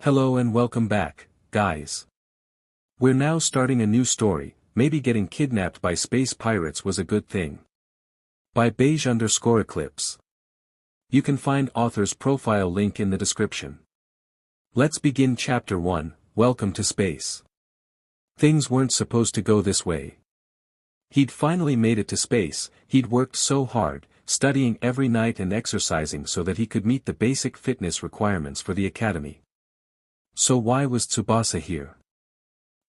Hello and welcome back, guys. We're now starting a new story. Maybe getting kidnapped by space pirates was a good thing. By beige_eclipse. You can find author's profile link in the description. Let's begin chapter 1, Welcome to Space. Things weren't supposed to go this way. He'd finally made it to space. He'd worked so hard, studying every night and exercising so that he could meet the basic fitness requirements for the academy. So why was Tsubasa here?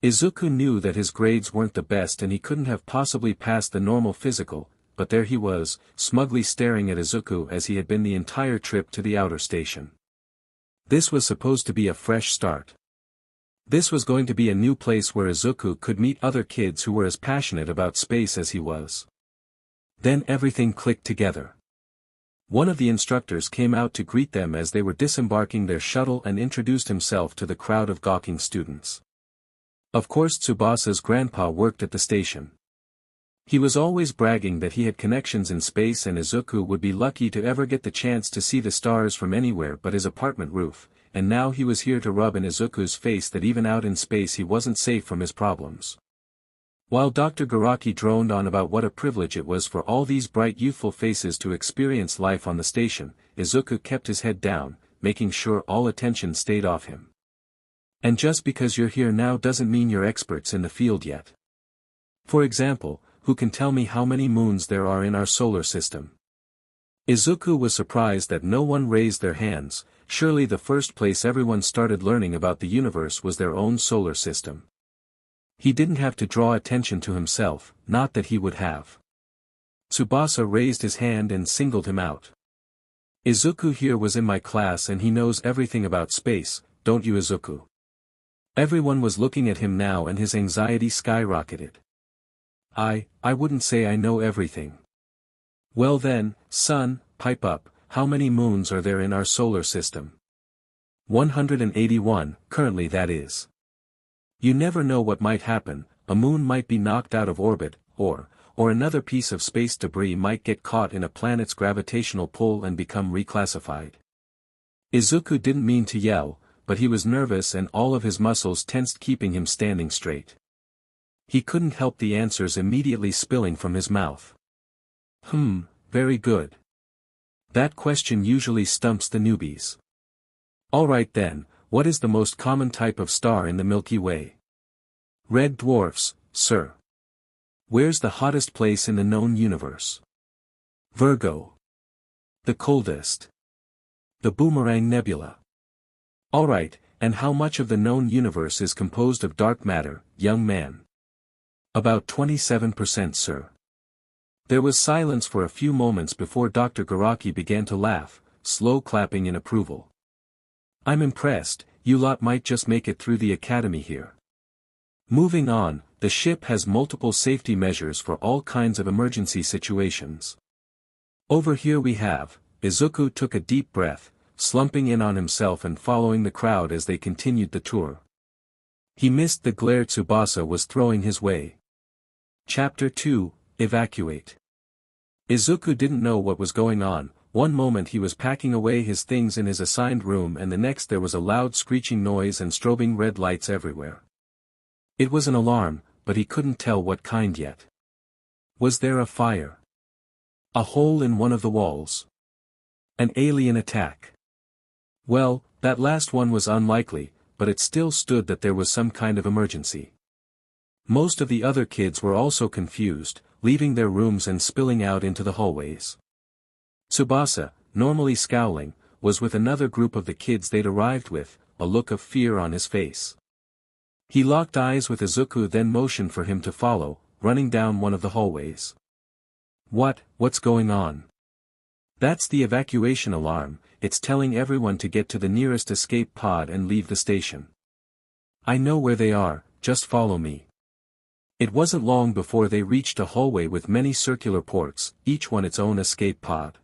Izuku knew that his grades weren't the best and he couldn't have possibly passed the normal physical, but there he was, smugly staring at Izuku as he had been the entire trip to the outer station. This was supposed to be a fresh start. This was going to be a new place where Izuku could meet other kids who were as passionate about space as he was. Then everything clicked together. One of the instructors came out to greet them as they were disembarking their shuttle and introduced himself to the crowd of gawking students. Of course, Tsubasa's grandpa worked at the station. He was always bragging that he had connections in space and Izuku would be lucky to ever get the chance to see the stars from anywhere but his apartment roof, and now he was here to rub in Izuku's face that even out in space he wasn't safe from his problems. While Dr. Garaki droned on about what a privilege it was for all these bright youthful faces to experience life on the station, Izuku kept his head down, making sure all attention stayed off him. And just because you're here now doesn't mean you're experts in the field yet. For example, who can tell me how many moons there are in our solar system? Izuku was surprised that no one raised their hands. Surely the first place everyone started learning about the universe was their own solar system. He didn't have to draw attention to himself, not that he would have. Tsubasa raised his hand and singled him out. Izuku here was in my class and he knows everything about space, don't you, Izuku? Everyone was looking at him now and his anxiety skyrocketed. I wouldn't say I know everything. Well then, son, pipe up, how many moons are there in our solar system? 181, currently that is. You never know what might happen, a moon might be knocked out of orbit, or another piece of space debris might get caught in a planet's gravitational pull and become reclassified. Izuku didn't mean to yell, but he was nervous and all of his muscles tensed, keeping him standing straight. He couldn't help the answers immediately spilling from his mouth. Very good. That question usually stumps the newbies. Alright then, what is the most common type of star in the Milky Way? Red dwarfs, sir. Where's the hottest place in the known universe? Virgo. The coldest. The Boomerang Nebula. Alright, and how much of the known universe is composed of dark matter, young man? About 27%, sir. There was silence for a few moments before Dr. Garaki began to laugh, slow clapping in approval. I'm impressed, you lot might just make it through the academy here. Moving on, the ship has multiple safety measures for all kinds of emergency situations. Over here we have, Izuku took a deep breath, slumping in on himself and following the crowd as they continued the tour. He missed the glare Tsubasa was throwing his way. Chapter 2, Evacuate. Izuku didn't know what was going on. One moment he was packing away his things in his assigned room and the next there was a loud screeching noise and strobing red lights everywhere. It was an alarm, but he couldn't tell what kind yet. Was there a fire? A hole in one of the walls? An alien attack? Well, that last one was unlikely, but it still stood that there was some kind of emergency. Most of the other kids were also confused, leaving their rooms and spilling out into the hallways. Tsubasa, normally scowling, was with another group of the kids they'd arrived with, a look of fear on his face. He locked eyes with Izuku, then motioned for him to follow, running down one of the hallways. What's going on? That's the evacuation alarm, it's telling everyone to get to the nearest escape pod and leave the station. I know where they are, just follow me. It wasn't long before they reached a hallway with many circular ports, each one its own escape pod.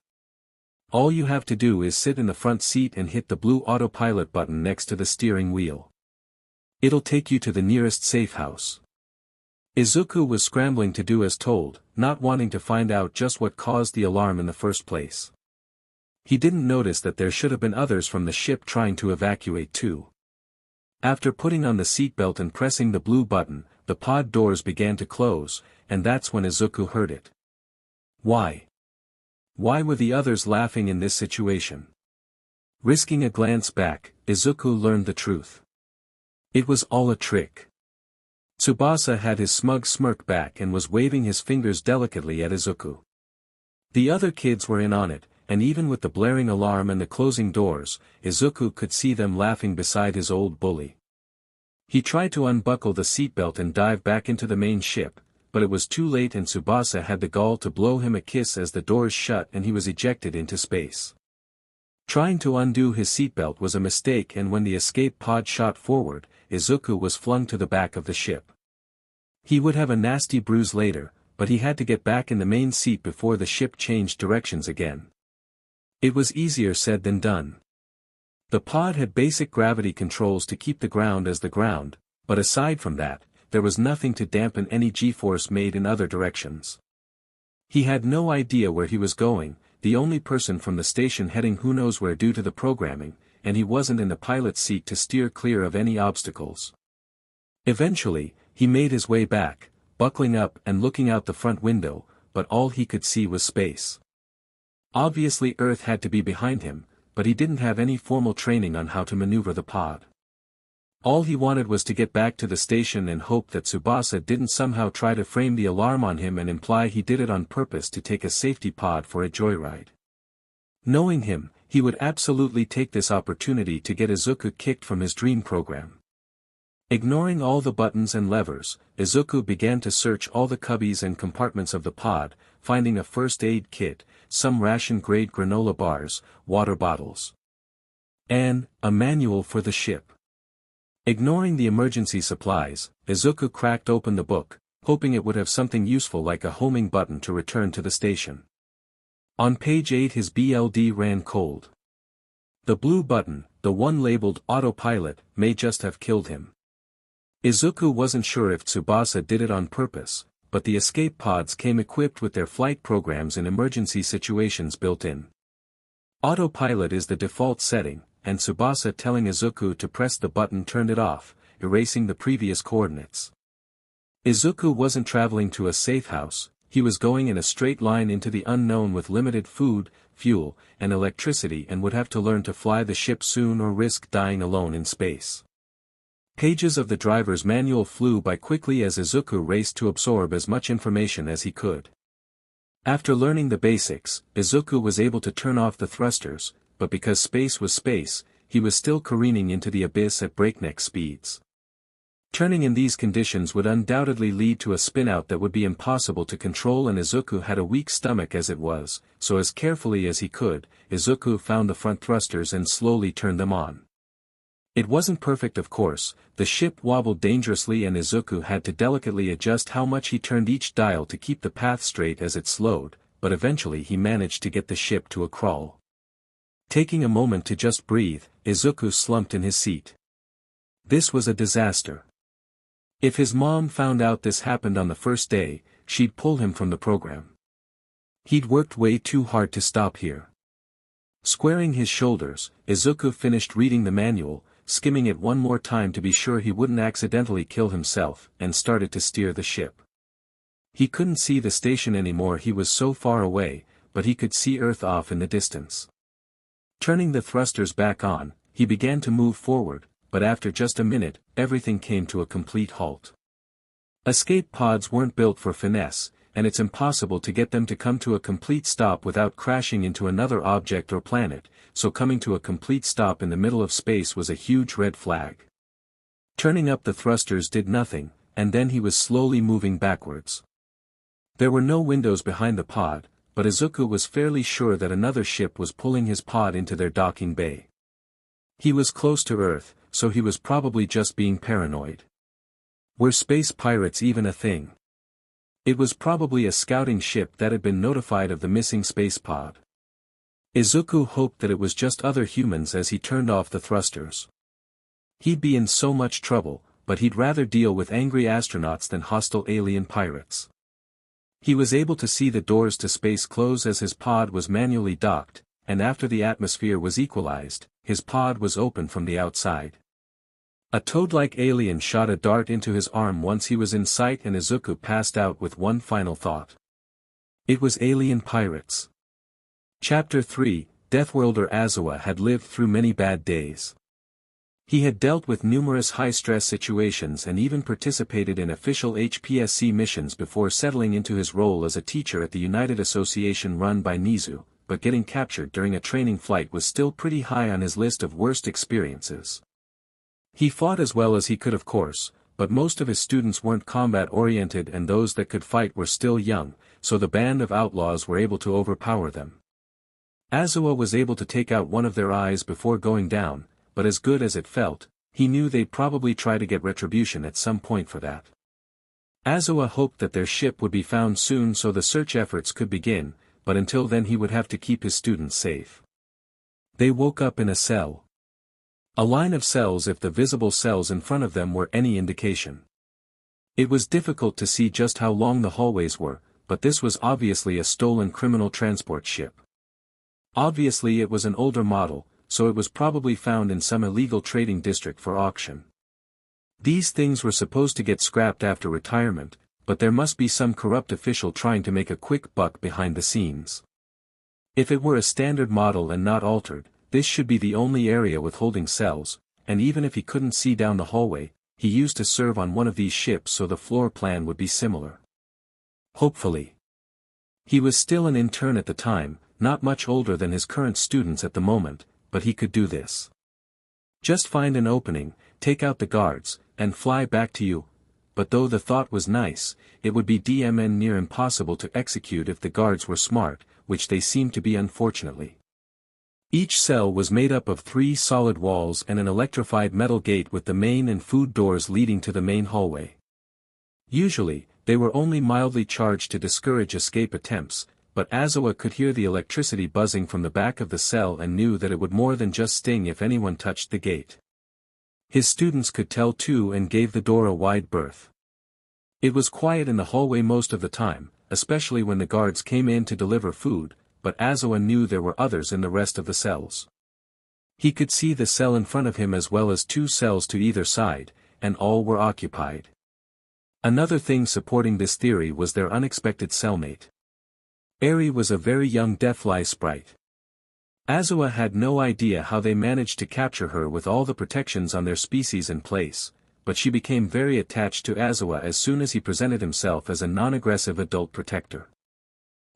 All you have to do is sit in the front seat and hit the blue autopilot button next to the steering wheel. It'll take you to the nearest safe house. Izuku was scrambling to do as told, not wanting to find out just what caused the alarm in the first place. He didn't notice that there should have been others from the ship trying to evacuate too. After putting on the seatbelt and pressing the blue button, the pod doors began to close, and that's when Izuku heard it. Why? Why were the others laughing in this situation? Risking a glance back, Izuku learned the truth. It was all a trick. Tsubasa had his smug smirk back and was waving his fingers delicately at Izuku. The other kids were in on it, and even with the blaring alarm and the closing doors, Izuku could see them laughing beside his old bully. He tried to unbuckle the seatbelt and dive back into the main ship, but it was too late and Tsubasa had the gall to blow him a kiss as the doors shut and he was ejected into space. Trying to undo his seatbelt was a mistake, and when the escape pod shot forward, Izuku was flung to the back of the ship. He would have a nasty bruise later, but he had to get back in the main seat before the ship changed directions again. It was easier said than done. The pod had basic gravity controls to keep the ground as the ground, but aside from that, there was nothing to dampen any G-force made in other directions. He had no idea where he was going, the only person from the station heading who knows where due to the programming, and he wasn't in the pilot's seat to steer clear of any obstacles. Eventually, he made his way back, buckling up and looking out the front window, but all he could see was space. Obviously Earth had to be behind him, but he didn't have any formal training on how to maneuver the pod. All he wanted was to get back to the station and hope that Tsubasa didn't somehow try to frame the alarm on him and imply he did it on purpose to take a safety pod for a joyride. Knowing him, he would absolutely take this opportunity to get Izuku kicked from his dream program. Ignoring all the buttons and levers, Izuku began to search all the cubbies and compartments of the pod, finding a first aid kit, some ration-grade granola bars, water bottles, and a manual for the ship. Ignoring the emergency supplies, Izuku cracked open the book, hoping it would have something useful like a homing button to return to the station. On page 8 his BLD ran cold. The blue button, the one labeled autopilot, may just have killed him. Izuku wasn't sure if Tsubasa did it on purpose, but the escape pods came equipped with their flight programs in emergency situations built in. Autopilot is the default setting, and Tsubasa telling Izuku to press the button turned it off, erasing the previous coordinates. Izuku wasn't traveling to a safe house, he was going in a straight line into the unknown with limited food, fuel, and electricity, and would have to learn to fly the ship soon or risk dying alone in space. Pages of the driver's manual flew by quickly as Izuku raced to absorb as much information as he could. After learning the basics, Izuku was able to turn off the thrusters, but because space was space, he was still careening into the abyss at breakneck speeds. Turning in these conditions would undoubtedly lead to a spin-out that would be impossible to control, and Izuku had a weak stomach as it was, so as carefully as he could, Izuku found the front thrusters and slowly turned them on. It wasn't perfect, of course, the ship wobbled dangerously and Izuku had to delicately adjust how much he turned each dial to keep the path straight as it slowed, but eventually he managed to get the ship to a crawl. Taking a moment to just breathe, Izuku slumped in his seat. This was a disaster. If his mom found out this happened on the first day, she'd pull him from the program. He'd worked way too hard to stop here. Squaring his shoulders, Izuku finished reading the manual, skimming it one more time to be sure he wouldn't accidentally kill himself, and started to steer the ship. He couldn't see the station anymore, he was so far away, but he could see Earth off in the distance. Turning the thrusters back on, he began to move forward, but after just a minute, everything came to a complete halt. Escape pods weren't built for finesse, and it's impossible to get them to come to a complete stop without crashing into another object or planet, so coming to a complete stop in the middle of space was a huge red flag. Turning up the thrusters did nothing, and then he was slowly moving backwards. There were no windows behind the pod, but Izuku was fairly sure that another ship was pulling his pod into their docking bay. He was close to Earth, so he was probably just being paranoid. Were space pirates even a thing? It was probably a scouting ship that had been notified of the missing space pod. Izuku hoped that it was just other humans as he turned off the thrusters. He'd be in so much trouble, but he'd rather deal with angry astronauts than hostile alien pirates. He was able to see the doors to space close as his pod was manually docked, and after the atmosphere was equalized, his pod was open from the outside. A toad-like alien shot a dart into his arm once he was in sight, and Izuku passed out with one final thought. It was alien pirates. Chapter 3, Deathworlder Aizawa had lived through many bad days. He had dealt with numerous high-stress situations and even participated in official HPSC missions before settling into his role as a teacher at the United Association run by Nizu, but getting captured during a training flight was still pretty high on his list of worst experiences. He fought as well as he could, of course, but most of his students weren't combat-oriented, and those that could fight were still young, so the band of outlaws were able to overpower them. Aizawa was able to take out one of their eyes before going down, but as good as it felt, he knew they'd probably try to get retribution at some point for that. Aizawa hoped that their ship would be found soon so the search efforts could begin, but until then he would have to keep his students safe. They woke up in a cell. A line of cells if the visible cells in front of them were any indication. It was difficult to see just how long the hallways were, but this was obviously a stolen criminal transport ship. Obviously it was an older model, so it was probably found in some illegal trading district for auction. These things were supposed to get scrapped after retirement, but there must be some corrupt official trying to make a quick buck behind the scenes. If it were a standard model and not altered, this should be the only area with holding cells, and even if he couldn't see down the hallway, he used to serve on one of these ships, so the floor plan would be similar. Hopefully. He was still an intern at the time, not much older than his current students at the moment, but he could do this. Just find an opening, take out the guards, and fly back to you. But though the thought was nice, it would be near impossible to execute if the guards were smart, which they seemed to be unfortunately. Each cell was made up of 3 solid walls and an electrified metal gate with the main and food doors leading to the main hallway. Usually, they were only mildly charged to discourage escape attempts, but Aizawa could hear the electricity buzzing from the back of the cell and knew that it would more than just sting if anyone touched the gate. His students could tell too and gave the door a wide berth. It was quiet in the hallway most of the time, especially when the guards came in to deliver food, but Aizawa knew there were others in the rest of the cells. He could see the cell in front of him as well as 2 cells to either side, and all were occupied. Another thing supporting this theory was their unexpected cellmate. Eri was a very young deathfly sprite. Aizawa had no idea how they managed to capture her with all the protections on their species in place, but she became very attached to Aizawa as soon as he presented himself as a non-aggressive adult protector.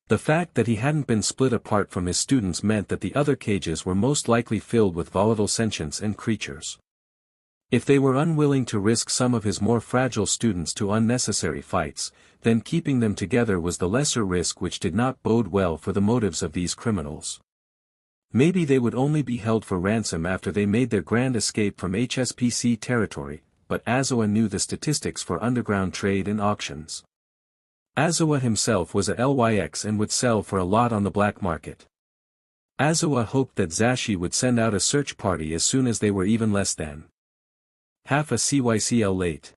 The fact that he hadn't been split apart from his students meant that the other cages were most likely filled with volatile sentients and creatures. If they were unwilling to risk some of his more fragile students to unnecessary fights, then keeping them together was the lesser risk, which did not bode well for the motives of these criminals. Maybe they would only be held for ransom after they made their grand escape from HSPC territory, but Aizawa knew the statistics for underground trade and auctions. Aizawa himself was a LYX and would sell for a lot on the black market. Aizawa hoped that Zashi would send out a search party as soon as they were even less than half a CYCL late.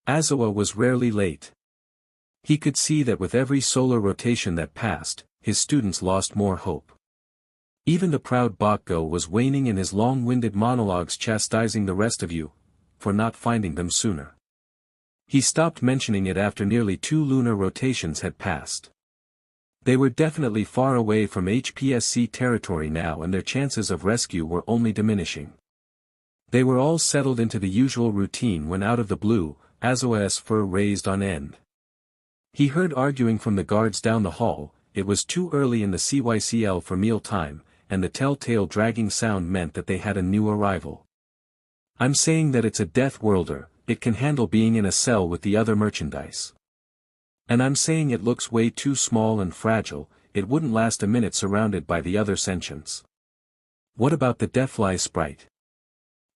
Aizawa was rarely late. He could see that with every solar rotation that passed, his students lost more hope. Even the proud Bakugo was waning in his long-winded monologues chastising the rest of you for not finding them sooner. He stopped mentioning it after nearly 2 lunar rotations had passed. They were definitely far away from HPSC territory now, and their chances of rescue were only diminishing. They were all settled into the usual routine when out of the blue, Aizawa's fur raised on end. He heard arguing from the guards down the hall. It was too early in the CYCL for meal time, and the telltale dragging sound meant that they had a new arrival. I'm saying that it's a death worlder, it can handle being in a cell with the other merchandise. And I'm saying it looks way too small and fragile, it wouldn't last a minute surrounded by the other sentients. What about the deathfly sprite?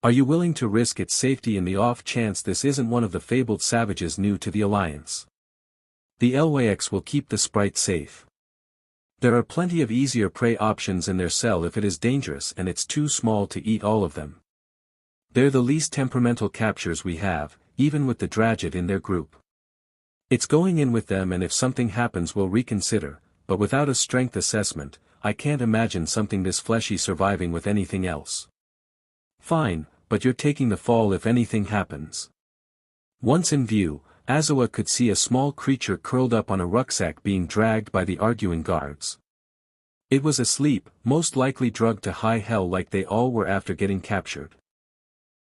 Are you willing to risk its safety in the off chance this isn't one of the fabled savages new to the Alliance? The LYX will keep the sprite safe. There are plenty of easier prey options in their cell if it is dangerous and it's too small to eat all of them. They're the least temperamental captures we have, even with the Draget in their group. It's going in with them, and if something happens we'll reconsider, but without a strength assessment, I can't imagine something this fleshy surviving with anything else. Fine, but you're taking the fall if anything happens. Once in view, Aizawa could see a small creature curled up on a rucksack being dragged by the arguing guards. It was asleep, most likely drugged to high hell like they all were after getting captured.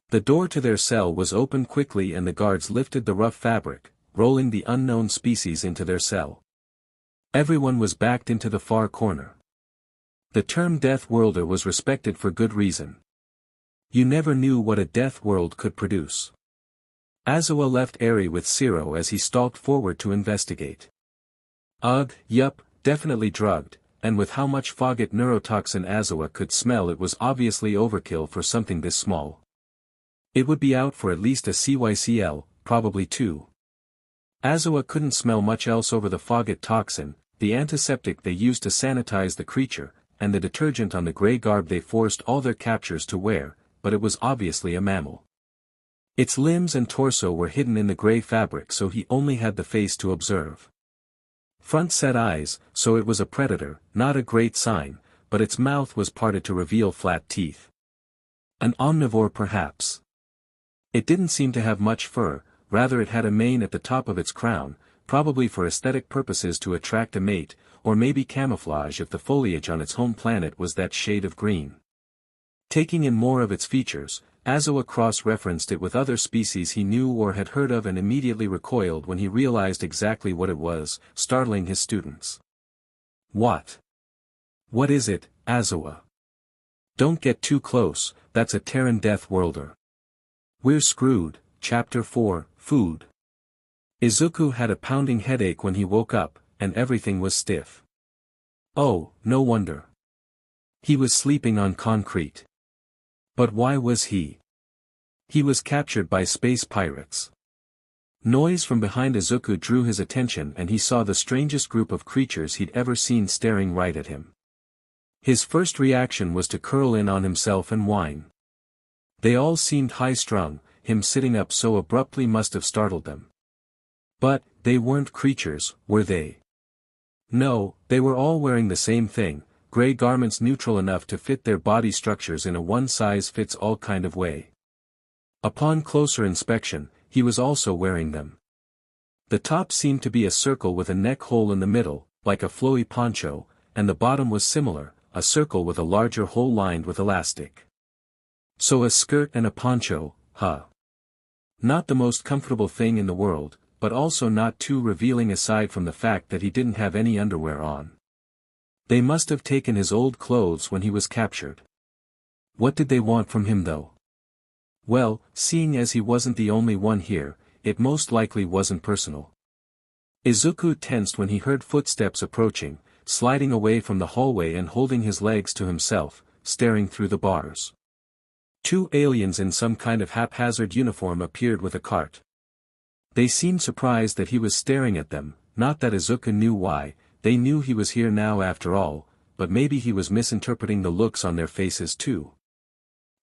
The door to their cell was opened quickly and the guards lifted the rough fabric, rolling the unknown species into their cell. Everyone was backed into the far corner. The term Death Worlder was respected for good reason. You never knew what a Death World could produce. Aizawa left Eri with Zero as he stalked forward to investigate. Ugh, yup, definitely drugged, and with how much Fogget neurotoxin Aizawa could smell it was obviously overkill for something this small. It would be out for at least a CYCL, probably 2. Aizawa couldn't smell much else over the Fogget toxin, the antiseptic they used to sanitize the creature, and the detergent on the grey garb they forced all their captures to wear, but it was obviously a mammal. Its limbs and torso were hidden in the grey fabric so he only had the face to observe. Front set eyes, so it was a predator, not a great sign, but its mouth was parted to reveal flat teeth. An omnivore perhaps. It didn't seem to have much fur, rather it had a mane at the top of its crown, probably for aesthetic purposes to attract a mate, or maybe camouflage if the foliage on its home planet was that shade of green. Taking in more of its features, Aizawa cross-referenced it with other species he knew or had heard of and immediately recoiled when he realized exactly what it was, startling his students. What? What is it, Aizawa? Don't get too close, that's a Terran Death Worlder. We're screwed. Chapter 4, Food. Izuku had a pounding headache when he woke up, and everything was stiff. Oh, no wonder. He was sleeping on concrete. But why was he? He was captured by space pirates. Noise from behind Izuku drew his attention and he saw the strangest group of creatures he'd ever seen staring right at him. His first reaction was to curl in on himself and whine. They all seemed high-strung, him sitting up so abruptly must have startled them. But, they weren't creatures, were they? No, they were all wearing the same thing, grey garments neutral enough to fit their body structures in a one-size-fits-all kind of way. Upon closer inspection, he was also wearing them. The top seemed to be a circle with a neck hole in the middle, like a flowy poncho, and the bottom was similar, a circle with a larger hole lined with elastic. So a skirt and a poncho, huh? Not the most comfortable thing in the world, but also not too revealing aside from the fact that he didn't have any underwear on. They must have taken his old clothes when he was captured. What did they want from him though? Well, seeing as he wasn't the only one here, it most likely wasn't personal. Izuku tensed when he heard footsteps approaching, sliding away from the hallway and holding his legs to himself, staring through the bars. 2 aliens in some kind of haphazard uniform appeared with a cart. They seemed surprised that he was staring at them, not that Izuku knew why, they knew he was here now after all, but maybe he was misinterpreting the looks on their faces too.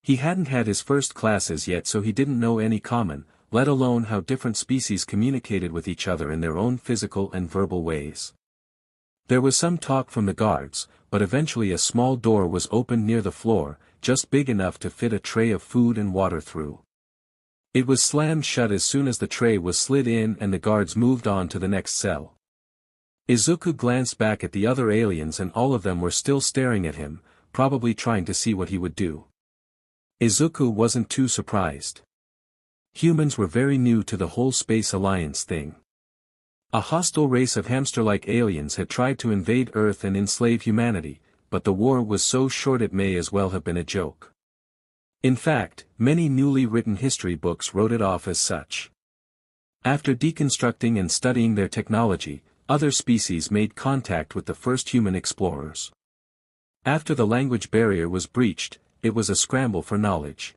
He hadn't had his first classes yet so he didn't know any common, let alone how different species communicated with each other in their own physical and verbal ways. There was some talk from the guards, but eventually a small door was opened near the floor, just big enough to fit a tray of food and water through. It was slammed shut as soon as the tray was slid in and the guards moved on to the next cell. Izuku glanced back at the other aliens and all of them were still staring at him, probably trying to see what he would do. Izuku wasn't too surprised. Humans were very new to the whole Space Alliance thing. A hostile race of hamster-like aliens had tried to invade Earth and enslave humanity, but the war was so short it may as well have been a joke. In fact, many newly written history books wrote it off as such. After deconstructing and studying their technology, other species made contact with the first human explorers. After the language barrier was breached, it was a scramble for knowledge.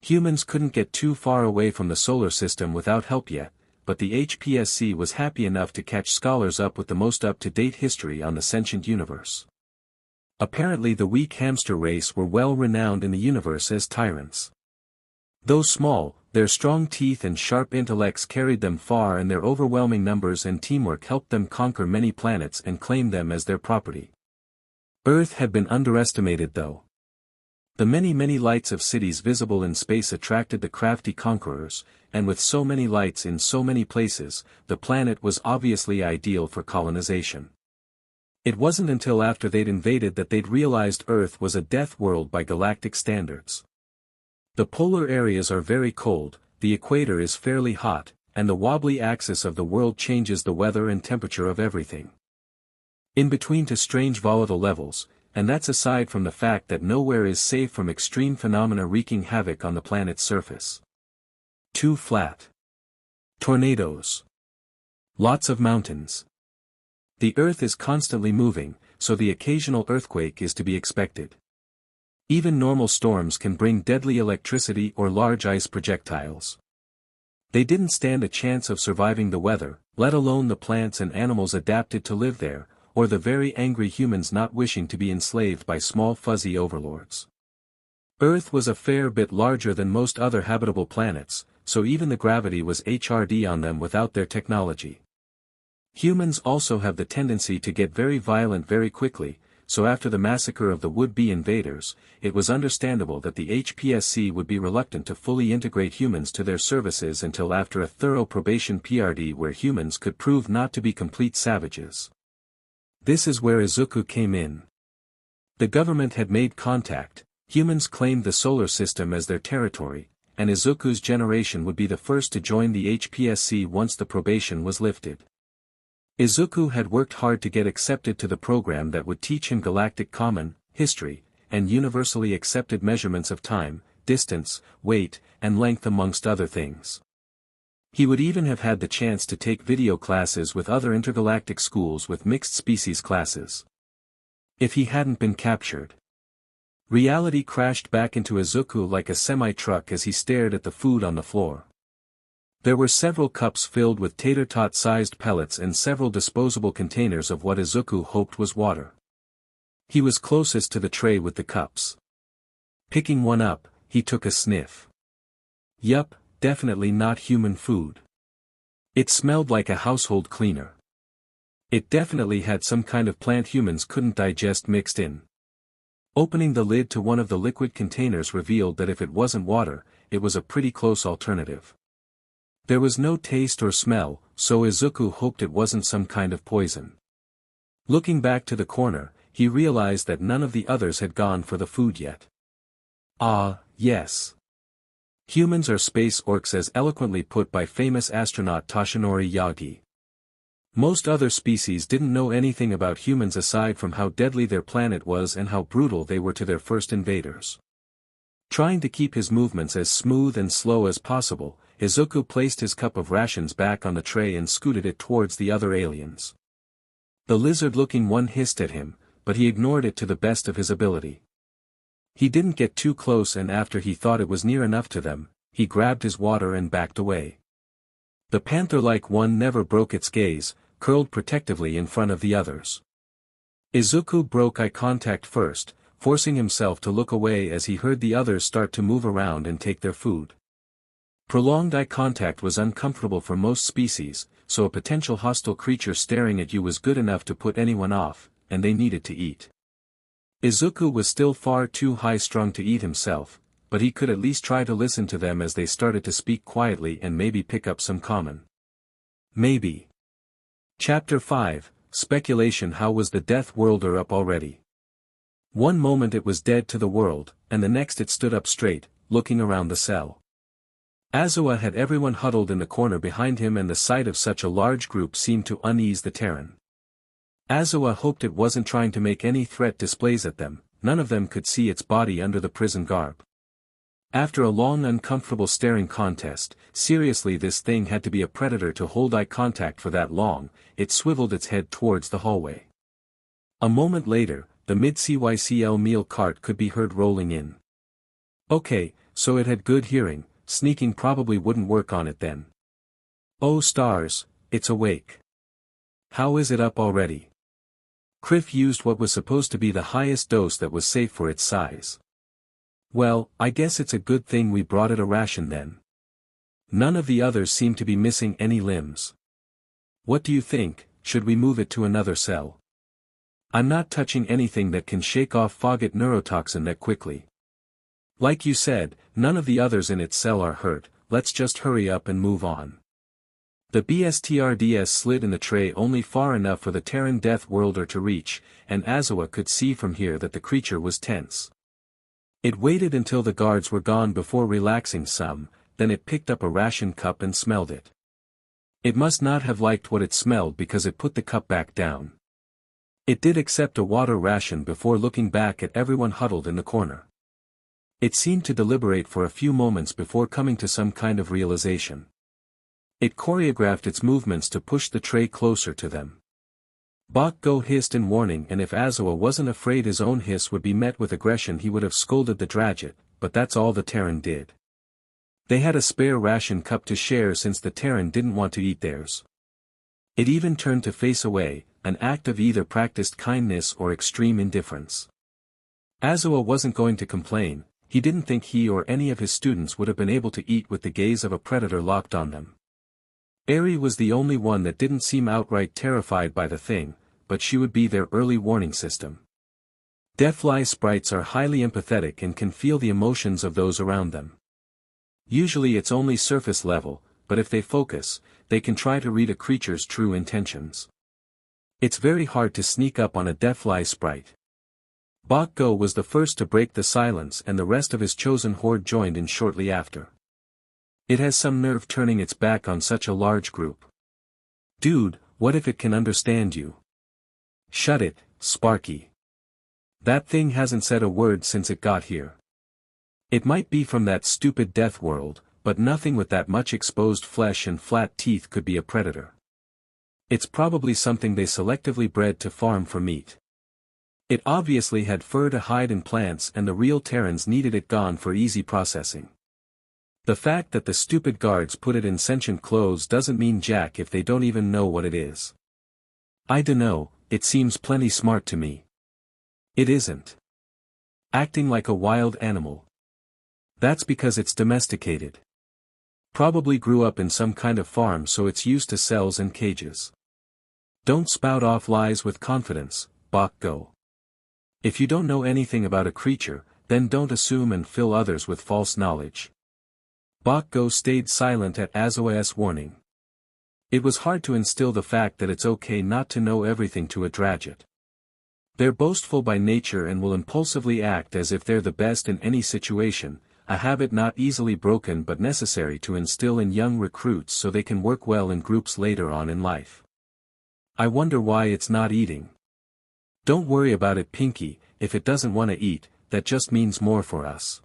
Humans couldn't get too far away from the solar system without help yet, but the HPSC was happy enough to catch scholars up with the most up-to-date history on the sentient universe. Apparently the weak hamster race were well renowned in the universe as tyrants. Though small, their strong teeth and sharp intellects carried them far and their overwhelming numbers and teamwork helped them conquer many planets and claim them as their property. Earth had been underestimated though. The many lights of cities visible in space attracted the crafty conquerors, and with so many lights in so many places, the planet was obviously ideal for colonization. It wasn't until after they'd invaded that they'd realized Earth was a death world by galactic standards. The polar areas are very cold, the equator is fairly hot, and the wobbly axis of the world changes the weather and temperature of everything. In between to strange volatile levels, and that's aside from the fact that nowhere is safe from extreme phenomena wreaking havoc on the planet's surface. Too flat. Tornadoes. Lots of mountains. The Earth is constantly moving, so the occasional earthquake is to be expected. Even normal storms can bring deadly electricity or large ice projectiles. They didn't stand a chance of surviving the weather, let alone the plants and animals adapted to live there, or the very angry humans not wishing to be enslaved by small fuzzy overlords. Earth was a fair bit larger than most other habitable planets, so even the gravity was HRD on them without their technology. Humans also have the tendency to get very violent very quickly, so after the massacre of the would-be invaders, it was understandable that the HPSC would be reluctant to fully integrate humans to their services until after a thorough probation PRD where humans could prove not to be complete savages. This is where Izuku came in. The government had made contact, humans claimed the solar system as their territory, and Izuku's generation would be the first to join the HPSC once the probation was lifted. Izuku had worked hard to get accepted to the program that would teach him galactic common, history, and universally accepted measurements of time, distance, weight, and length amongst other things. He would even have had the chance to take video classes with other intergalactic schools with mixed species classes. If he hadn't been captured. Reality crashed back into Izuku like a semi-truck as he stared at the food on the floor. There were several cups filled with tater-tot-sized pellets and several disposable containers of what Izuku hoped was water. He was closest to the tray with the cups. Picking one up, he took a sniff. Yup, definitely not human food. It smelled like a household cleaner. It definitely had some kind of plant humans couldn't digest mixed in. Opening the lid to one of the liquid containers revealed that if it wasn't water, it was a pretty close alternative. There was no taste or smell, so Izuku hoped it wasn't some kind of poison. Looking back to the corner, he realized that none of the others had gone for the food yet. Ah, yes. Humans are space orcs as eloquently put by famous astronaut Toshinori Yagi. Most other species didn't know anything about humans aside from how deadly their planet was and how brutal they were to their first invaders. Trying to keep his movements as smooth and slow as possible, Izuku placed his cup of rations back on the tray and scooted it towards the other aliens. The lizard-looking one hissed at him, but he ignored it to the best of his ability. He didn't get too close, and after he thought it was near enough to them, he grabbed his water and backed away. The panther-like one never broke its gaze, curled protectively in front of the others. Izuku broke eye contact first, forcing himself to look away as he heard the others start to move around and take their food. Prolonged eye contact was uncomfortable for most species, so a potential hostile creature staring at you was good enough to put anyone off, and they needed to eat. Izuku was still far too high-strung to eat himself, but he could at least try to listen to them as they started to speak quietly and maybe pick up some common. Maybe. Chapter 5, Speculation. How was the Death Worlder up already? One moment it was dead to the world, and the next it stood up straight, looking around the cell. Azawa had everyone huddled in the corner behind him, and the sight of such a large group seemed to unease the Terran. Azawa hoped it wasn't trying to make any threat displays at them, none of them could see its body under the prison garb. After a long uncomfortable staring contest, seriously this thing had to be a predator to hold eye contact for that long, it swiveled its head towards the hallway. A moment later, the mid-CYCL meal cart could be heard rolling in. Okay, so it had good hearing, sneaking probably wouldn't work on it then. Oh stars, it's awake. How is it up already? Criff used what was supposed to be the highest dose that was safe for its size. Well, I guess it's a good thing we brought it a ration then. None of the others seem to be missing any limbs. What do you think, should we move it to another cell? I'm not touching anything that can shake off Fogget neurotoxin that quickly. Like you said, none of the others in its cell are hurt, let's just hurry up and move on. The BSTRDS slid in the tray only far enough for the Terran Death Worlder to reach, and Azawa could see from here that the creature was tense. It waited until the guards were gone before relaxing some, then it picked up a ration cup and smelled it. It must not have liked what it smelled because it put the cup back down. It did accept a water ration before looking back at everyone huddled in the corner. It seemed to deliberate for a few moments before coming to some kind of realization. It choreographed its movements to push the tray closer to them. Bok-go hissed in warning, and if Azawa wasn't afraid his own hiss would be met with aggression he would have scolded the Draget, but that's all the Terran did. They had a spare ration cup to share since the Terran didn't want to eat theirs. It even turned to face away, an act of either practiced kindness or extreme indifference. Azawa wasn't going to complain. He didn't think he or any of his students would have been able to eat with the gaze of a predator locked on them. Eri was the only one that didn't seem outright terrified by the thing, but she would be their early warning system. Deathfly sprites are highly empathetic and can feel the emotions of those around them. Usually it's only surface level, but if they focus, they can try to read a creature's true intentions. It's very hard to sneak up on a deathfly sprite. Bok-go was the first to break the silence and the rest of his chosen horde joined in shortly after. It has some nerve turning its back on such a large group. Dude, what if it can understand you? Shut it, Sparky. That thing hasn't said a word since it got here. It might be from that stupid death world, but nothing with that much exposed flesh and flat teeth could be a predator. It's probably something they selectively bred to farm for meat. It obviously had fur to hide in plants and the real Terrans needed it gone for easy processing. The fact that the stupid guards put it in sentient clothes doesn't mean jack if they don't even know what it is. I dunno, it seems plenty smart to me. It isn't. Acting like a wild animal. That's because it's domesticated. Probably grew up in some kind of farm so it's used to cells and cages. Don't spout off lies with confidence, Bok-go. If you don't know anything about a creature, then don't assume and fill others with false knowledge. Bok-go stayed silent at Azawa's warning. It was hard to instill the fact that it's okay not to know everything to a Draget. They're boastful by nature and will impulsively act as if they're the best in any situation, a habit not easily broken but necessary to instill in young recruits so they can work well in groups later on in life. I wonder why it's not eating. Don't worry about it, Pinky, if it doesn't want to eat, that just means more for us.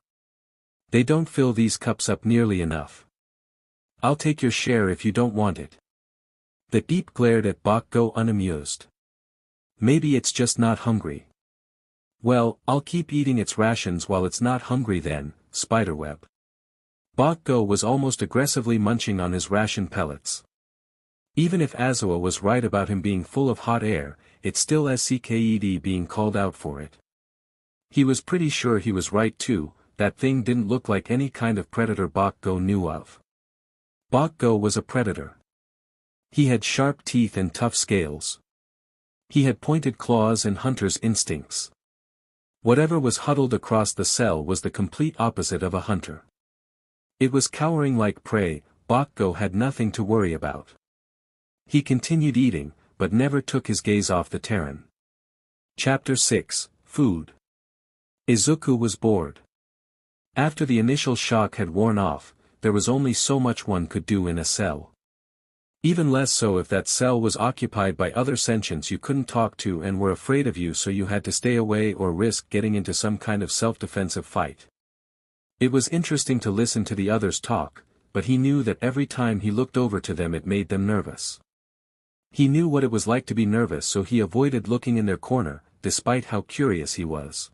They don't fill these cups up nearly enough. I'll take your share if you don't want it. The Deep glared at Bok-go unamused. Maybe it's just not hungry. Well, I'll keep eating its rations while it's not hungry then, Spiderweb. Bok-go was almost aggressively munching on his ration pellets. Even if Azawa was right about him being full of hot air, it's still SCKED being called out for it. He was pretty sure he was right too, that thing didn't look like any kind of predator Bok-go knew of. Bok-go was a predator. He had sharp teeth and tough scales. He had pointed claws and hunter's instincts. Whatever was huddled across the cell was the complete opposite of a hunter. It was cowering like prey. Bok-go had nothing to worry about. He continued eating, but never took his gaze off the Terran. Chapter 6, Food. Izuku was bored. After the initial shock had worn off, there was only so much one could do in a cell. Even less so if that cell was occupied by other sentients you couldn't talk to and were afraid of you, so you had to stay away or risk getting into some kind of self-defensive fight. It was interesting to listen to the others talk, but he knew that every time he looked over to them it made them nervous. He knew what it was like to be nervous, so he avoided looking in their corner, despite how curious he was.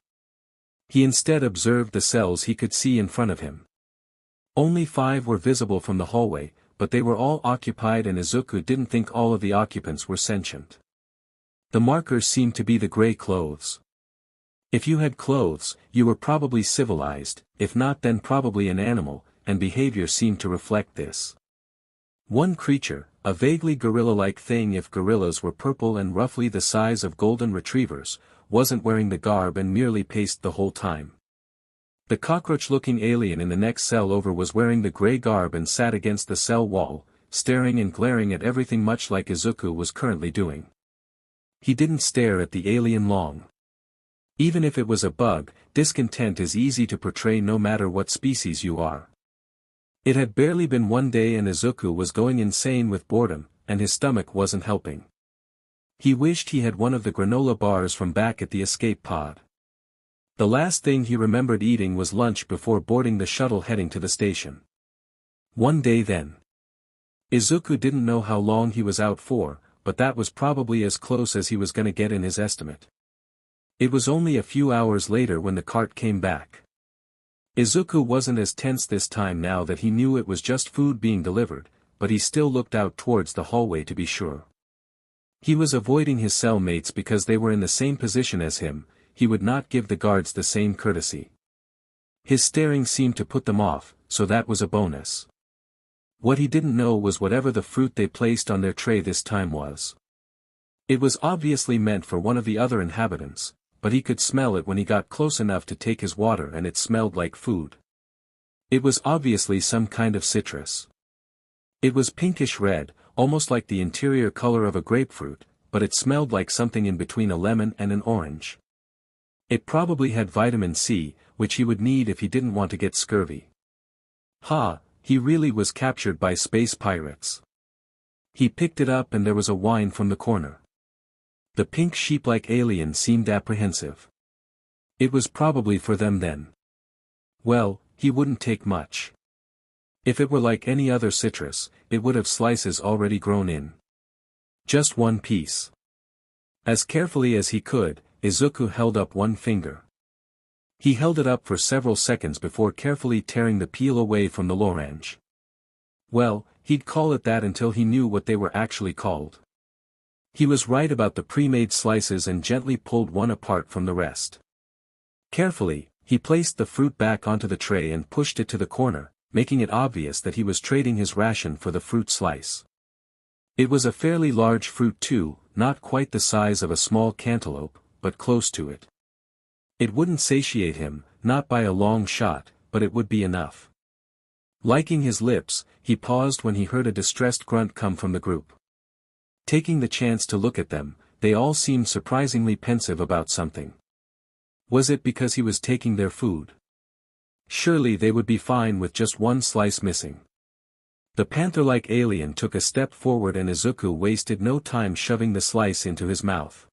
He instead observed the cells he could see in front of him. Only 5 were visible from the hallway, but they were all occupied and Izuku didn't think all of the occupants were sentient. The markers seemed to be the gray clothes. If you had clothes, you were probably civilized, if not then probably an animal, and behavior seemed to reflect this. One creature, a vaguely gorilla-like thing if gorillas were purple and roughly the size of golden retrievers, wasn't wearing the garb and merely paced the whole time. The cockroach-looking alien in the next cell over was wearing the grey garb and sat against the cell wall, staring and glaring at everything much like Izuku was currently doing. He didn't stare at the alien long. Even if it was a bug, discontent is easy to portray no matter what species you are. It had barely been one day and Izuku was going insane with boredom, and his stomach wasn't helping. He wished he had one of the granola bars from back at the escape pod. The last thing he remembered eating was lunch before boarding the shuttle heading to the station. One day then. Izuku didn't know how long he was out for, but that was probably as close as he was gonna get in his estimate. It was only a few hours later when the cart came back. Izuku wasn't as tense this time now that he knew it was just food being delivered, but he still looked out towards the hallway to be sure. He was avoiding his cellmates because they were in the same position as him. He would not give the guards the same courtesy. His staring seemed to put them off, so that was a bonus. What he didn't know was whatever the fruit they placed on their tray this time was. It was obviously meant for one of the other inhabitants, but he could smell it when he got close enough to take his water and it smelled like food. It was obviously some kind of citrus. It was pinkish red, almost like the interior color of a grapefruit, but it smelled like something in between a lemon and an orange. It probably had vitamin C, which he would need if he didn't want to get scurvy. He really was captured by space pirates. He picked it up and there was a whine from the corner. The pink sheep-like alien seemed apprehensive. It was probably for them then. Well, he wouldn't take much. If it were like any other citrus, it would have slices already grown in. Just one piece. As carefully as he could, Izuku held up one finger. He held it up for several seconds before carefully tearing the peel away from the lorange. Well, he'd call it that until he knew what they were actually called. He was right about the pre-made slices and gently pulled one apart from the rest. Carefully, he placed the fruit back onto the tray and pushed it to the corner, making it obvious that he was trading his ration for the fruit slice. It was a fairly large fruit too, not quite the size of a small cantaloupe, but close to it. It wouldn't satiate him, not by a long shot, but it would be enough. Liking his lips, he paused when he heard a distressed grunt come from the group. Taking the chance to look at them, they all seemed surprisingly pensive about something. Was it because he was taking their food? Surely they would be fine with just one slice missing. The panther-like alien took a step forward and Izuku wasted no time shoving the slice into his mouth.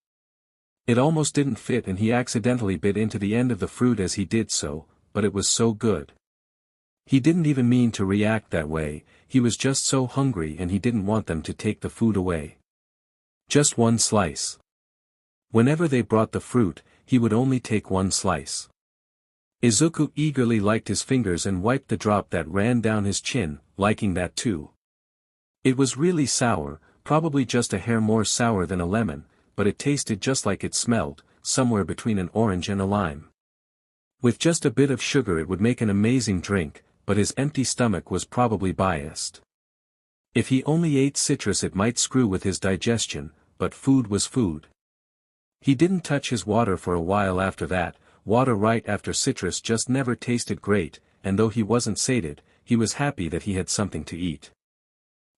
It almost didn't fit and he accidentally bit into the end of the fruit as he did so, but it was so good. He didn't even mean to react that way, he was just so hungry and he didn't want them to take the food away. Just one slice. Whenever they brought the fruit, he would only take one slice. Izuku eagerly licked his fingers and wiped the drop that ran down his chin, liking that too. It was really sour, probably just a hair more sour than a lemon, but it tasted just like it smelled, somewhere between an orange and a lime. With just a bit of sugar it would make an amazing drink, but his empty stomach was probably biased. If he only ate citrus it might screw with his digestion, but food was food. He didn't touch his water for a while after that. Water right after citrus just never tasted great, and though he wasn't sated, he was happy that he had something to eat.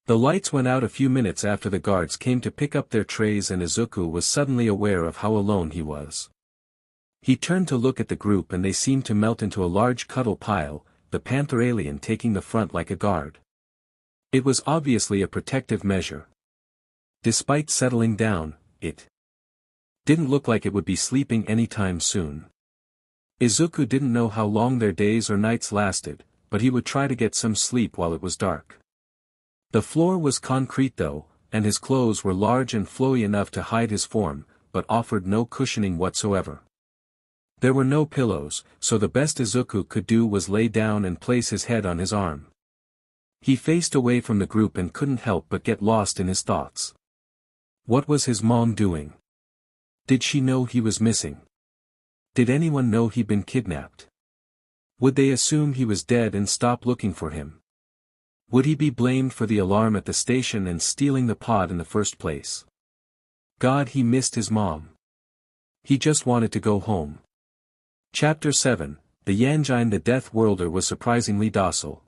The lights went out a few minutes after the guards came to pick up their trays and Izuku was suddenly aware of how alone he was. He turned to look at the group and they seemed to melt into a large cuddle pile, the panther alien taking the front like a guard. It was obviously a protective measure. Despite settling down, it didn't look like it would be sleeping anytime soon. Izuku didn't know how long their days or nights lasted, but he would try to get some sleep while it was dark. The floor was concrete though, and his clothes were large and flowy enough to hide his form, but offered no cushioning whatsoever. There were no pillows, so the best Izuku could do was lay down and place his head on his arm. He faced away from the group and couldn't help but get lost in his thoughts. What was his mom doing? Did she know he was missing? Did anyone know he'd been kidnapped? Would they assume he was dead and stop looking for him? Would he be blamed for the alarm at the station and stealing the pod in the first place? God, he missed his mom. He just wanted to go home. Chapter 7, the Yanjin the Death Worlder was surprisingly docile.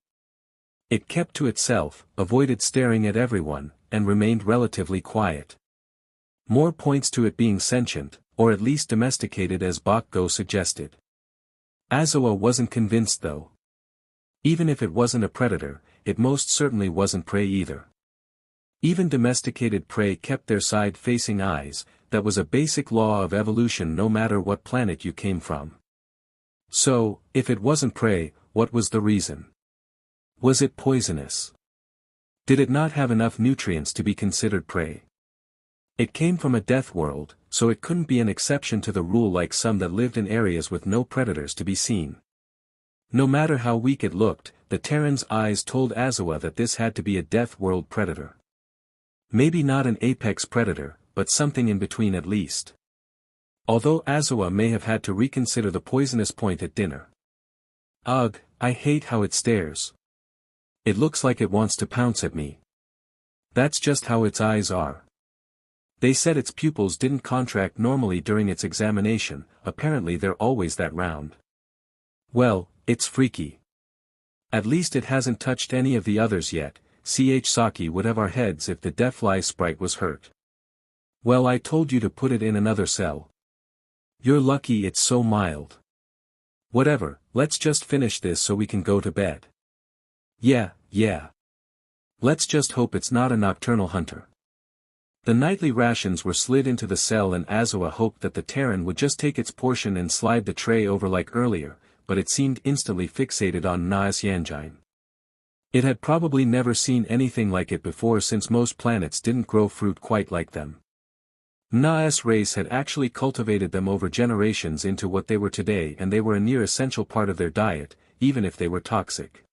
It kept to itself, avoided staring at everyone, and remained relatively quiet. More points to it being sentient, or at least domesticated as Bakgo suggested. Azawa wasn't convinced though. Even if it wasn't a predator, it most certainly wasn't prey either. Even domesticated prey kept their side-facing eyes, that was a basic law of evolution no matter what planet you came from. So, if it wasn't prey, what was the reason? Was it poisonous? Did it not have enough nutrients to be considered prey? It came from a death world, so it couldn't be an exception to the rule like some that lived in areas with no predators to be seen. No matter how weak it looked, the Terran's eyes told Azawa that this had to be a death world predator. Maybe not an apex predator, but something in between at least. Although Azawa may have had to reconsider the poisonous point at dinner. Ugh, I hate how it stares. It looks like it wants to pounce at me. That's just how its eyes are. They said its pupils didn't contract normally during its examination, apparently they're always that round. Well, it's freaky. At least it hasn't touched any of the others yet. Saki would have our heads if the Deathfly sprite was hurt. Well, I told you to put it in another cell. You're lucky it's so mild. Whatever, let's just finish this so we can go to bed. Yeah. Let's just hope it's not a nocturnal hunter. The nightly rations were slid into the cell and Azawa hoped that the Terran would just take its portion and slide the tray over like earlier, but it seemed instantly fixated on Naas Yanjin. It had probably never seen anything like it before since most planets didn't grow fruit quite like them. Naas race had actually cultivated them over generations into what they were today and they were a near essential part of their diet, even if they were toxic.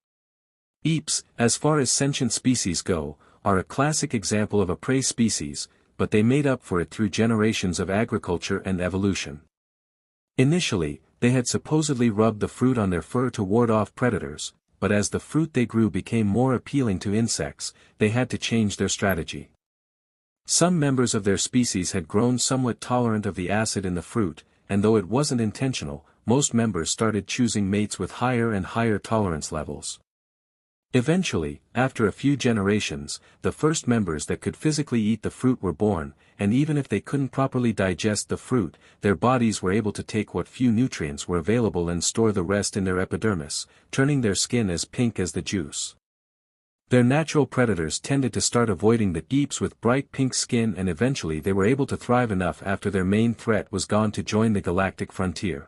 Eeps, as far as sentient species go, are a classic example of a prey species, but they made up for it through generations of agriculture and evolution. Initially, they had supposedly rubbed the fruit on their fur to ward off predators, but as the fruit they grew became more appealing to insects, they had to change their strategy. Some members of their species had grown somewhat tolerant of the acid in the fruit, and though it wasn't intentional, most members started choosing mates with higher and higher tolerance levels. Eventually, after a few generations, the first members that could physically eat the fruit were born, and even if they couldn't properly digest the fruit, their bodies were able to take what few nutrients were available and store the rest in their epidermis, turning their skin as pink as the juice. Their natural predators tended to start avoiding the geeps with bright pink skin and eventually they were able to thrive enough after their main threat was gone to join the galactic frontier.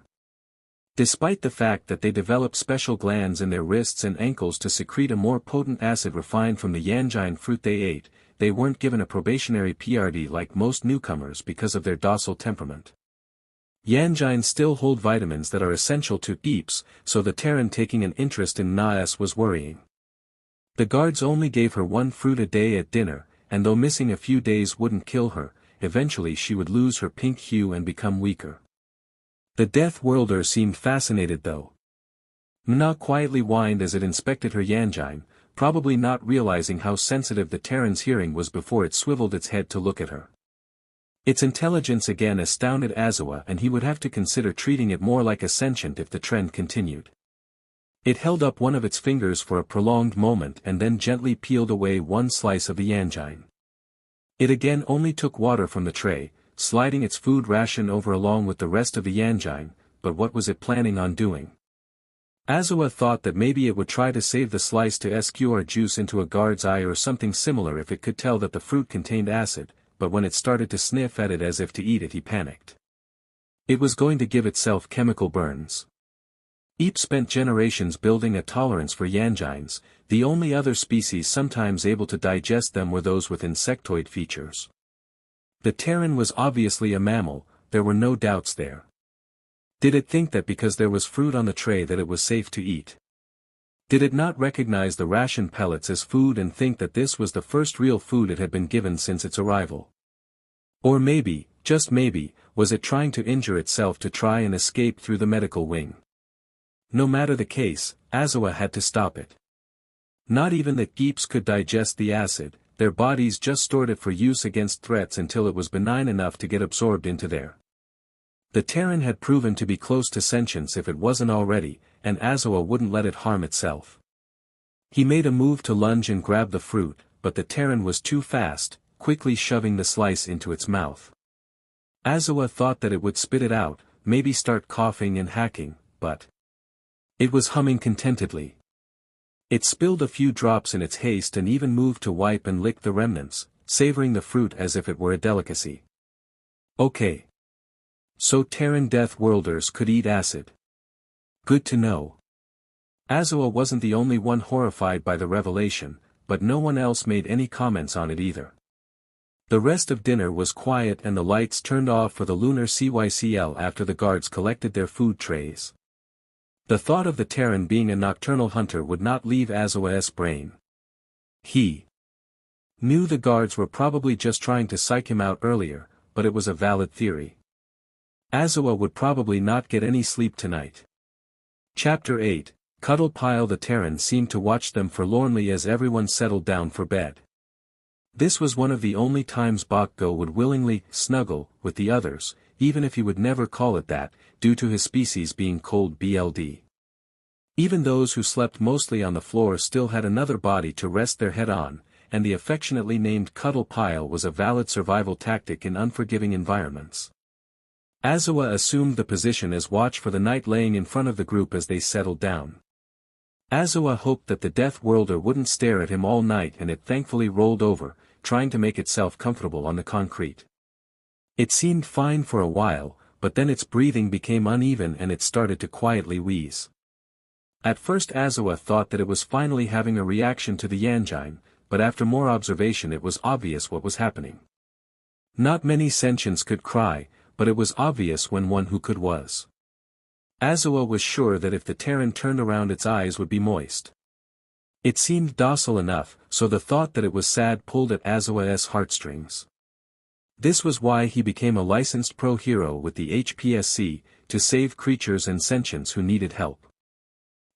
Despite the fact that they developed special glands in their wrists and ankles to secrete a more potent acid refined from the Yanjin fruit they ate, they weren't given a probationary PRD like most newcomers because of their docile temperament. Yanjin still hold vitamins that are essential to geeps, so the Terran taking an interest in Naas was worrying. The guards only gave her one fruit a day at dinner, and though missing a few days wouldn't kill her, eventually she would lose her pink hue and become weaker. The Death Worlder seemed fascinated though. Mna quietly whined as it inspected her Yanjin, probably not realizing how sensitive the Terran's hearing was before it swiveled its head to look at her. Its intelligence again astounded Azawa and he would have to consider treating it more like a sentient if the trend continued. It held up one of its fingers for a prolonged moment and then gently peeled away one slice of the Yanjin. It again only took water from the tray, sliding its food ration over along with the rest of the Yanjin, but what was it planning on doing? Azawa thought that maybe it would try to save the slice to skewer juice into a guard's eye or something similar if it could tell that the fruit contained acid, but when it started to sniff at it as if to eat it he panicked. It was going to give itself chemical burns. Eep spent generations building a tolerance for Yanjins, the only other species sometimes able to digest them were those with insectoid features. The Terran was obviously a mammal, there were no doubts there. Did it think that because there was fruit on the tray that it was safe to eat? Did it not recognize the ration pellets as food and think that this was the first real food it had been given since its arrival? Or maybe, just maybe, was it trying to injure itself to try and escape through the medical wing? No matter the case, Azawa had to stop it. Not even the geeps could digest the acid, their bodies just stored it for use against threats until it was benign enough to get absorbed into there. The Terran had proven to be close to sentience if it wasn't already, and Azawa wouldn't let it harm itself. He made a move to lunge and grab the fruit, but the Terran was too fast, quickly shoving the slice into its mouth. Azawa thought that it would spit it out, maybe start coughing and hacking, but it was humming contentedly. It spilled a few drops in its haste and even moved to wipe and lick the remnants, savoring the fruit as if it were a delicacy. Okay. So Terran Death Worlders could eat acid. Good to know. Azawa wasn't the only one horrified by the revelation, but no one else made any comments on it either. The rest of dinner was quiet and the lights turned off for the lunar CYCL after the guards collected their food trays. The thought of the Terran being a nocturnal hunter would not leave Azawa's brain. He knew the guards were probably just trying to psych him out earlier, but it was a valid theory. Azawa would probably not get any sleep tonight. Chapter 8, Cuddle Pile. The Terran seemed to watch them forlornly as everyone settled down for bed. This was one of the only times Bakgo would willingly snuggle with the others, even if he would never call it that, due to his species being cold BLD. Even those who slept mostly on the floor still had another body to rest their head on, and the affectionately named Cuddle Pile was a valid survival tactic in unforgiving environments. Azawa assumed the position as watch for the night, laying in front of the group as they settled down. Azawa hoped that the Death Worlder wouldn't stare at him all night, and it thankfully rolled over, trying to make itself comfortable on the concrete. It seemed fine for a while, but then its breathing became uneven and it started to quietly wheeze. At first Azawa thought that it was finally having a reaction to the Yanjin, but after more observation it was obvious what was happening. Not many sentients could cry, but it was obvious when one who could was. Azawa was sure that if the Terran turned around its eyes would be moist. It seemed docile enough, so the thought that it was sad pulled at Azawa's heartstrings. This was why he became a licensed pro-hero with the HPSC, to save creatures and sentients who needed help.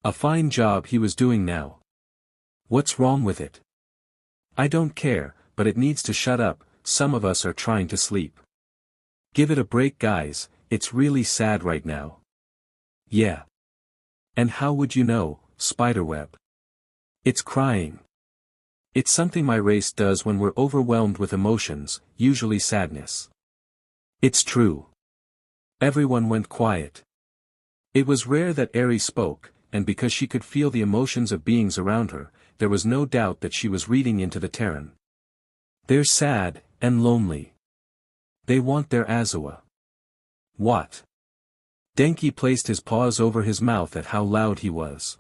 A fine job he was doing now. What's wrong with it? I don't care, but it needs to shut up. Some of us are trying to sleep. Give it a break, guys, it's really sad right now. Yeah. And how would you know, Spiderweb? It's crying. It's something my race does when we're overwhelmed with emotions, usually sadness. It's true. Everyone went quiet. It was rare that Eri spoke, and because she could feel the emotions of beings around her, there was no doubt that she was reading into the Terran. They're sad, and lonely. They want their Azawa. What? Denki placed his paws over his mouth at how loud he was.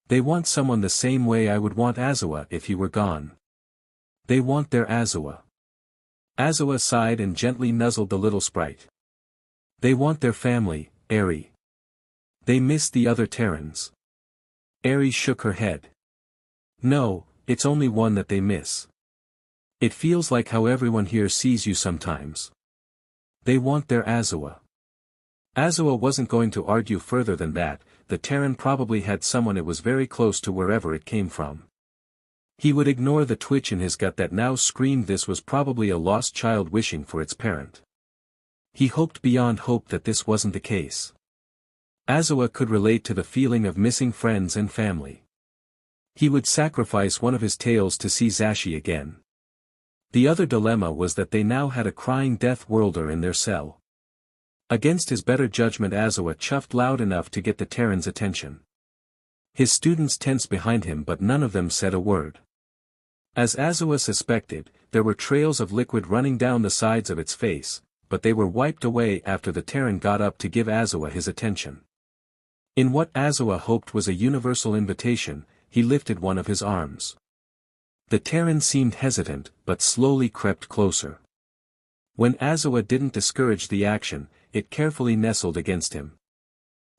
They want someone the same way I would want Azawa if he were gone. They want their Azawa. Azawa sighed and gently nuzzled the little sprite. They want their family, Eri. They miss the other Terrans. Eri shook her head. No, it's only one that they miss. It feels like how everyone here sees you sometimes. They want their Azawa. Azawa wasn't going to argue further than that. The Terran probably had someone, it was very close to wherever it came from. He would ignore the twitch in his gut that now screamed this was probably a lost child wishing for its parent. He hoped beyond hope that this wasn't the case. Azawa could relate to the feeling of missing friends and family. He would sacrifice one of his tails to see Zashi again. The other dilemma was that they now had a crying Death Worlder in their cell. Against his better judgment, Azawa chuffed loud enough to get the Terran's attention. His students tensed behind him, but none of them said a word. As Azawa suspected, there were trails of liquid running down the sides of its face, but they were wiped away after the Terran got up to give Azawa his attention. In what Azawa hoped was a universal invitation, he lifted one of his arms. The Terran seemed hesitant, but slowly crept closer. When Azawa didn't discourage the action, it carefully nestled against him.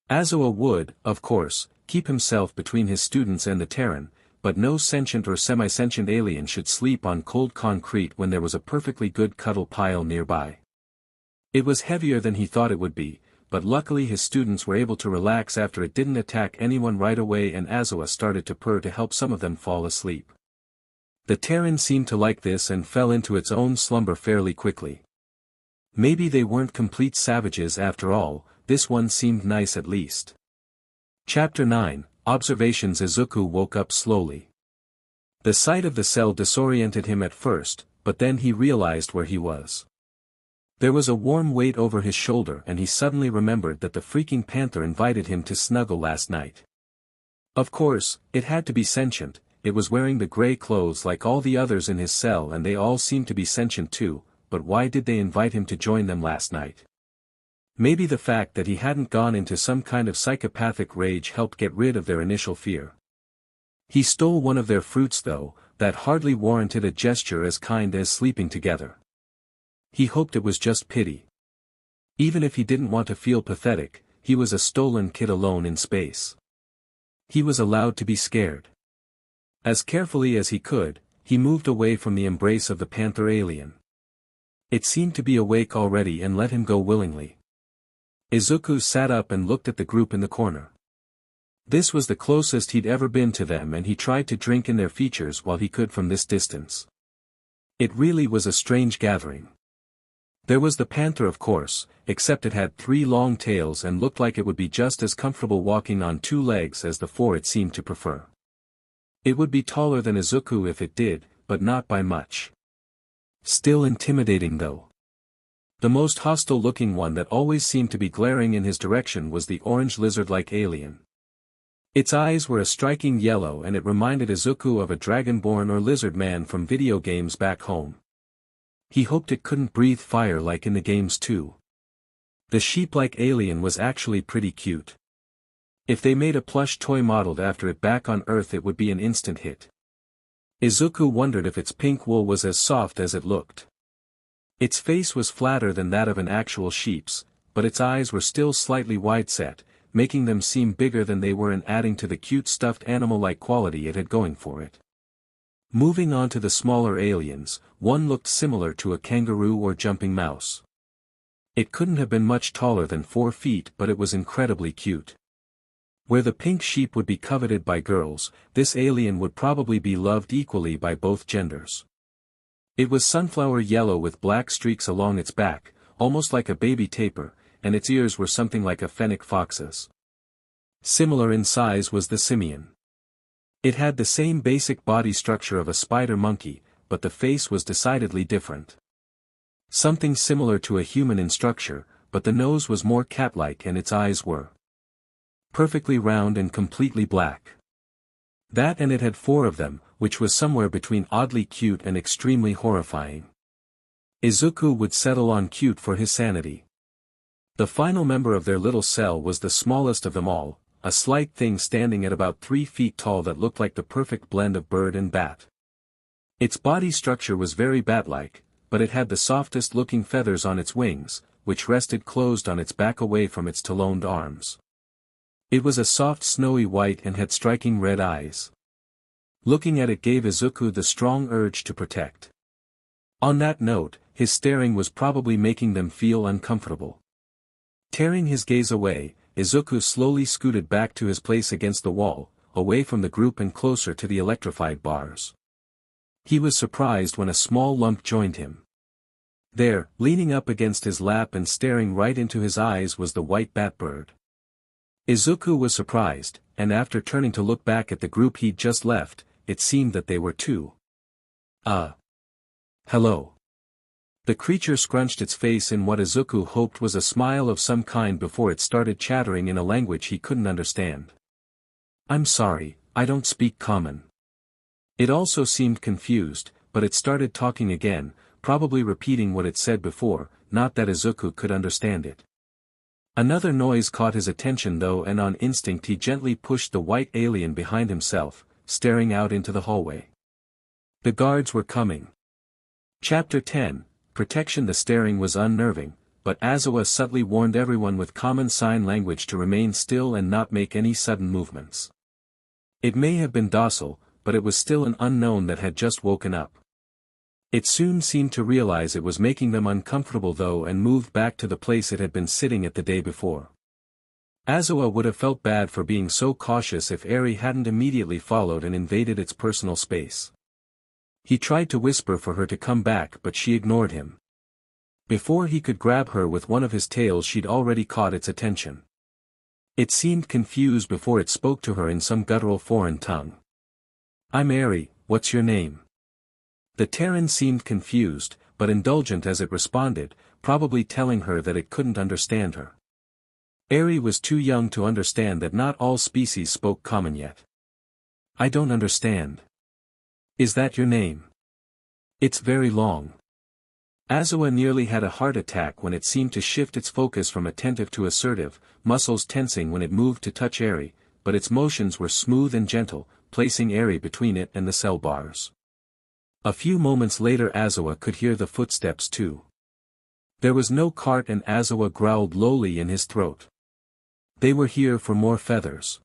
Azawa would, of course, keep himself between his students and the Terran, but no sentient or semi-sentient alien should sleep on cold concrete when there was a perfectly good cuddle pile nearby. It was heavier than he thought it would be, but luckily his students were able to relax after it didn't attack anyone right away, and Azawa started to purr to help some of them fall asleep. The Terran seemed to like this and fell into its own slumber fairly quickly. Maybe they weren't complete savages after all, this one seemed nice at least. Chapter 9, Observations. Izuku woke up slowly. The sight of the cell disoriented him at first, but then he realized where he was. There was a warm weight over his shoulder and he suddenly remembered that the freaking panther invited him to snuggle last night. Of course, it had to be sentient, it was wearing the gray clothes like all the others in his cell and they all seemed to be sentient too, but why did they invite him to join them last night? Maybe the fact that he hadn't gone into some kind of psychopathic rage helped get rid of their initial fear. He stole one of their fruits though, that hardly warranted a gesture as kind as sleeping together. He hoped it was just pity. Even if he didn't want to feel pathetic, he was a stolen kid alone in space. He was allowed to be scared. As carefully as he could, he moved away from the embrace of the panther alien. It seemed to be awake already and let him go willingly. Izuku sat up and looked at the group in the corner. This was the closest he'd ever been to them and he tried to drink in their features while he could from this distance. It really was a strange gathering. There was the panther of course, except it had 3 long tails and looked like it would be just as comfortable walking on 2 legs as the 4 it seemed to prefer. It would be taller than Izuku if it did, but not by much. Still intimidating though. The most hostile-looking one that always seemed to be glaring in his direction was the orange lizard-like alien. Its eyes were a striking yellow and it reminded Izuku of a dragonborn or lizard man from video games back home. He hoped it couldn't breathe fire like in the games too. The sheep-like alien was actually pretty cute. If they made a plush toy modeled after it back on Earth it would be an instant hit. Izuku wondered if its pink wool was as soft as it looked. Its face was flatter than that of an actual sheep's, but its eyes were still slightly wide-set, making them seem bigger than they were and adding to the cute stuffed animal-like quality it had going for it. Moving on to the smaller aliens, one looked similar to a kangaroo or jumping mouse. It couldn't have been much taller than 4 feet but it was incredibly cute. Where the pink sheep would be coveted by girls, this alien would probably be loved equally by both genders. It was sunflower yellow with black streaks along its back, almost like a baby tapir, and its ears were something like a fennec fox's. Similar in size was the simian. It had the same basic body structure of a spider monkey, but the face was decidedly different. Something similar to a human in structure, but the nose was more cat-like and its eyes were perfectly round and completely black. That and it had 4 of them, which was somewhere between oddly cute and extremely horrifying. Izuku would settle on cute for his sanity. The final member of their little cell was the smallest of them all, a slight thing standing at about 3 feet tall that looked like the perfect blend of bird and bat. Its body structure was very bat-like, but it had the softest looking feathers on its wings, which rested closed on its back away from its taloned arms. It was a soft snowy white and had striking red eyes. Looking at it gave Izuku the strong urge to protect. On that note, his staring was probably making them feel uncomfortable. Tearing his gaze away, Izuku slowly scooted back to his place against the wall, away from the group and closer to the electrified bars. He was surprised when a small lump joined him. There, leaning up against his lap and staring right into his eyes was the white bat bird. Izuku was surprised, and after turning to look back at the group he'd just left, it seemed that they were too. Hello. The creature scrunched its face in what Izuku hoped was a smile of some kind before it started chattering in a language he couldn't understand. I'm sorry, I don't speak common. It also seemed confused, but it started talking again, probably repeating what it said before, not that Izuku could understand it. Another noise caught his attention though and on instinct he gently pushed the white alien behind himself, staring out into the hallway. The guards were coming. Chapter 10, Protection. The staring was unnerving, but Dadzawa subtly warned everyone with common sign language to remain still and not make any sudden movements. It may have been docile, but it was still an unknown that had just woken up. It soon seemed to realize it was making them uncomfortable though and moved back to the place it had been sitting at the day before. Dadzawa would have felt bad for being so cautious if Eri hadn't immediately followed and invaded its personal space. He tried to whisper for her to come back but she ignored him. Before he could grab her with one of his tails she'd already caught its attention. It seemed confused before it spoke to her in some guttural foreign tongue. "I'm Eri, what's your name?" The Terran seemed confused, but indulgent as it responded, probably telling her that it couldn't understand her. Eri was too young to understand that not all species spoke common yet. "I don't understand. Is that your name? It's very long." Azua nearly had a heart attack when it seemed to shift its focus from attentive to assertive, muscles tensing when it moved to touch Eri, but its motions were smooth and gentle, placing Eri between it and the cell bars. A few moments later Azua could hear the footsteps too. There was no cart and Azua growled lowly in his throat. They were here for more feathers.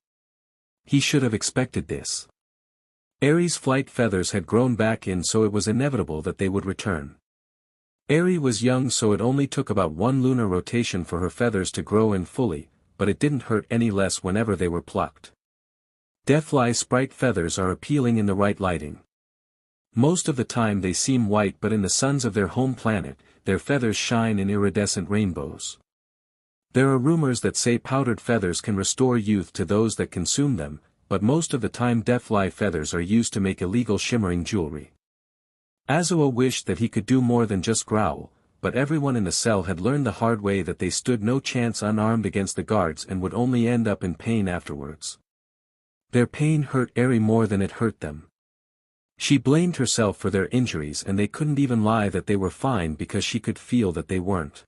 He should have expected this. Eri's flight feathers had grown back in, so it was inevitable that they would return. Eri was young, so it only took about one lunar rotation for her feathers to grow in fully, but it didn't hurt any less whenever they were plucked. Deathfly sprite feathers are appealing in the right lighting. Most of the time they seem white, but in the suns of their home planet, their feathers shine in iridescent rainbows. There are rumors that say powdered feathers can restore youth to those that consume them, but most of the time deathfly feathers are used to make illegal shimmering jewelry. Azua wished that he could do more than just growl, but everyone in the cell had learned the hard way that they stood no chance unarmed against the guards and would only end up in pain afterwards. Their pain hurt Eri more than it hurt them. She blamed herself for their injuries, and they couldn't even lie that they were fine because she could feel that they weren't.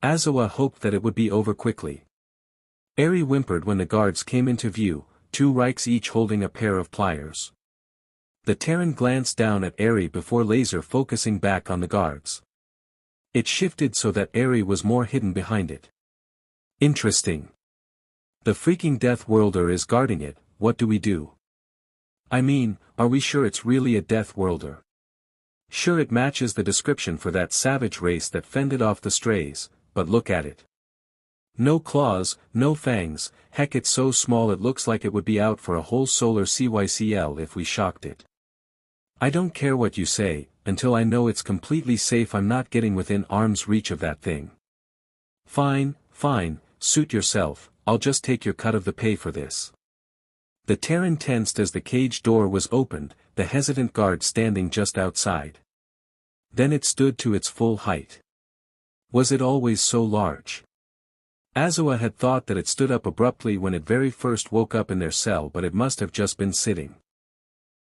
Azua hoped that it would be over quickly. Eri whimpered when the guards came into view, 2 Reiks each holding a pair of pliers. The Terran glanced down at Eri before laser focusing back on the guards. It shifted so that Eri was more hidden behind it. "Interesting. The freaking Death Worlder is guarding it, what do we do? I mean, are we sure it's really a Death Worlder? Sure, it matches the description for that savage race that fended off the strays, but look at it. No claws, no fangs, heck, it's so small it looks like it would be out for a whole solar CYCL if we shocked it. I don't care what you say, until I know it's completely safe I'm not getting within arm's reach of that thing." Fine, suit yourself, I'll just take your cut of the pay for this." The Terran tensed as the cage door was opened, the hesitant guard standing just outside. Then it stood to its full height. Was it always so large? Azua had thought that it stood up abruptly when it very first woke up in their cell, but it must have just been sitting.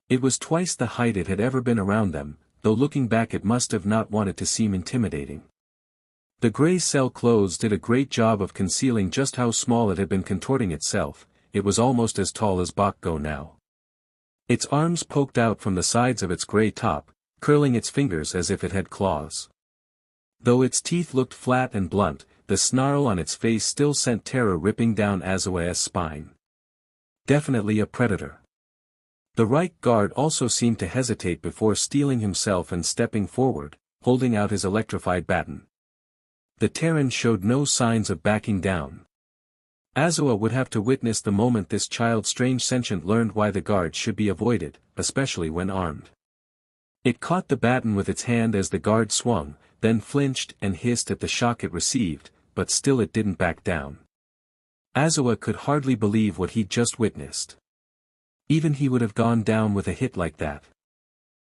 It was twice the height it had ever been around them, though looking back it must have not wanted to seem intimidating. The gray cell clothes did a great job of concealing just how small it had been contorting itself. It was almost as tall as Bakgo now. Its arms poked out from the sides of its gray top, curling its fingers as if it had claws. Though its teeth looked flat and blunt, the snarl on its face still sent terror ripping down Azua's spine. Definitely a predator. The Reich guard also seemed to hesitate before steeling himself and stepping forward, holding out his electrified baton. The Terran showed no signs of backing down. Azua would have to witness the moment this strange sentient learned why the guard should be avoided, especially when armed. It caught the baton with its hand as the guard swung, then flinched and hissed at the shock it received, but still it didn't back down. Azua could hardly believe what he'd just witnessed. Even he would have gone down with a hit like that.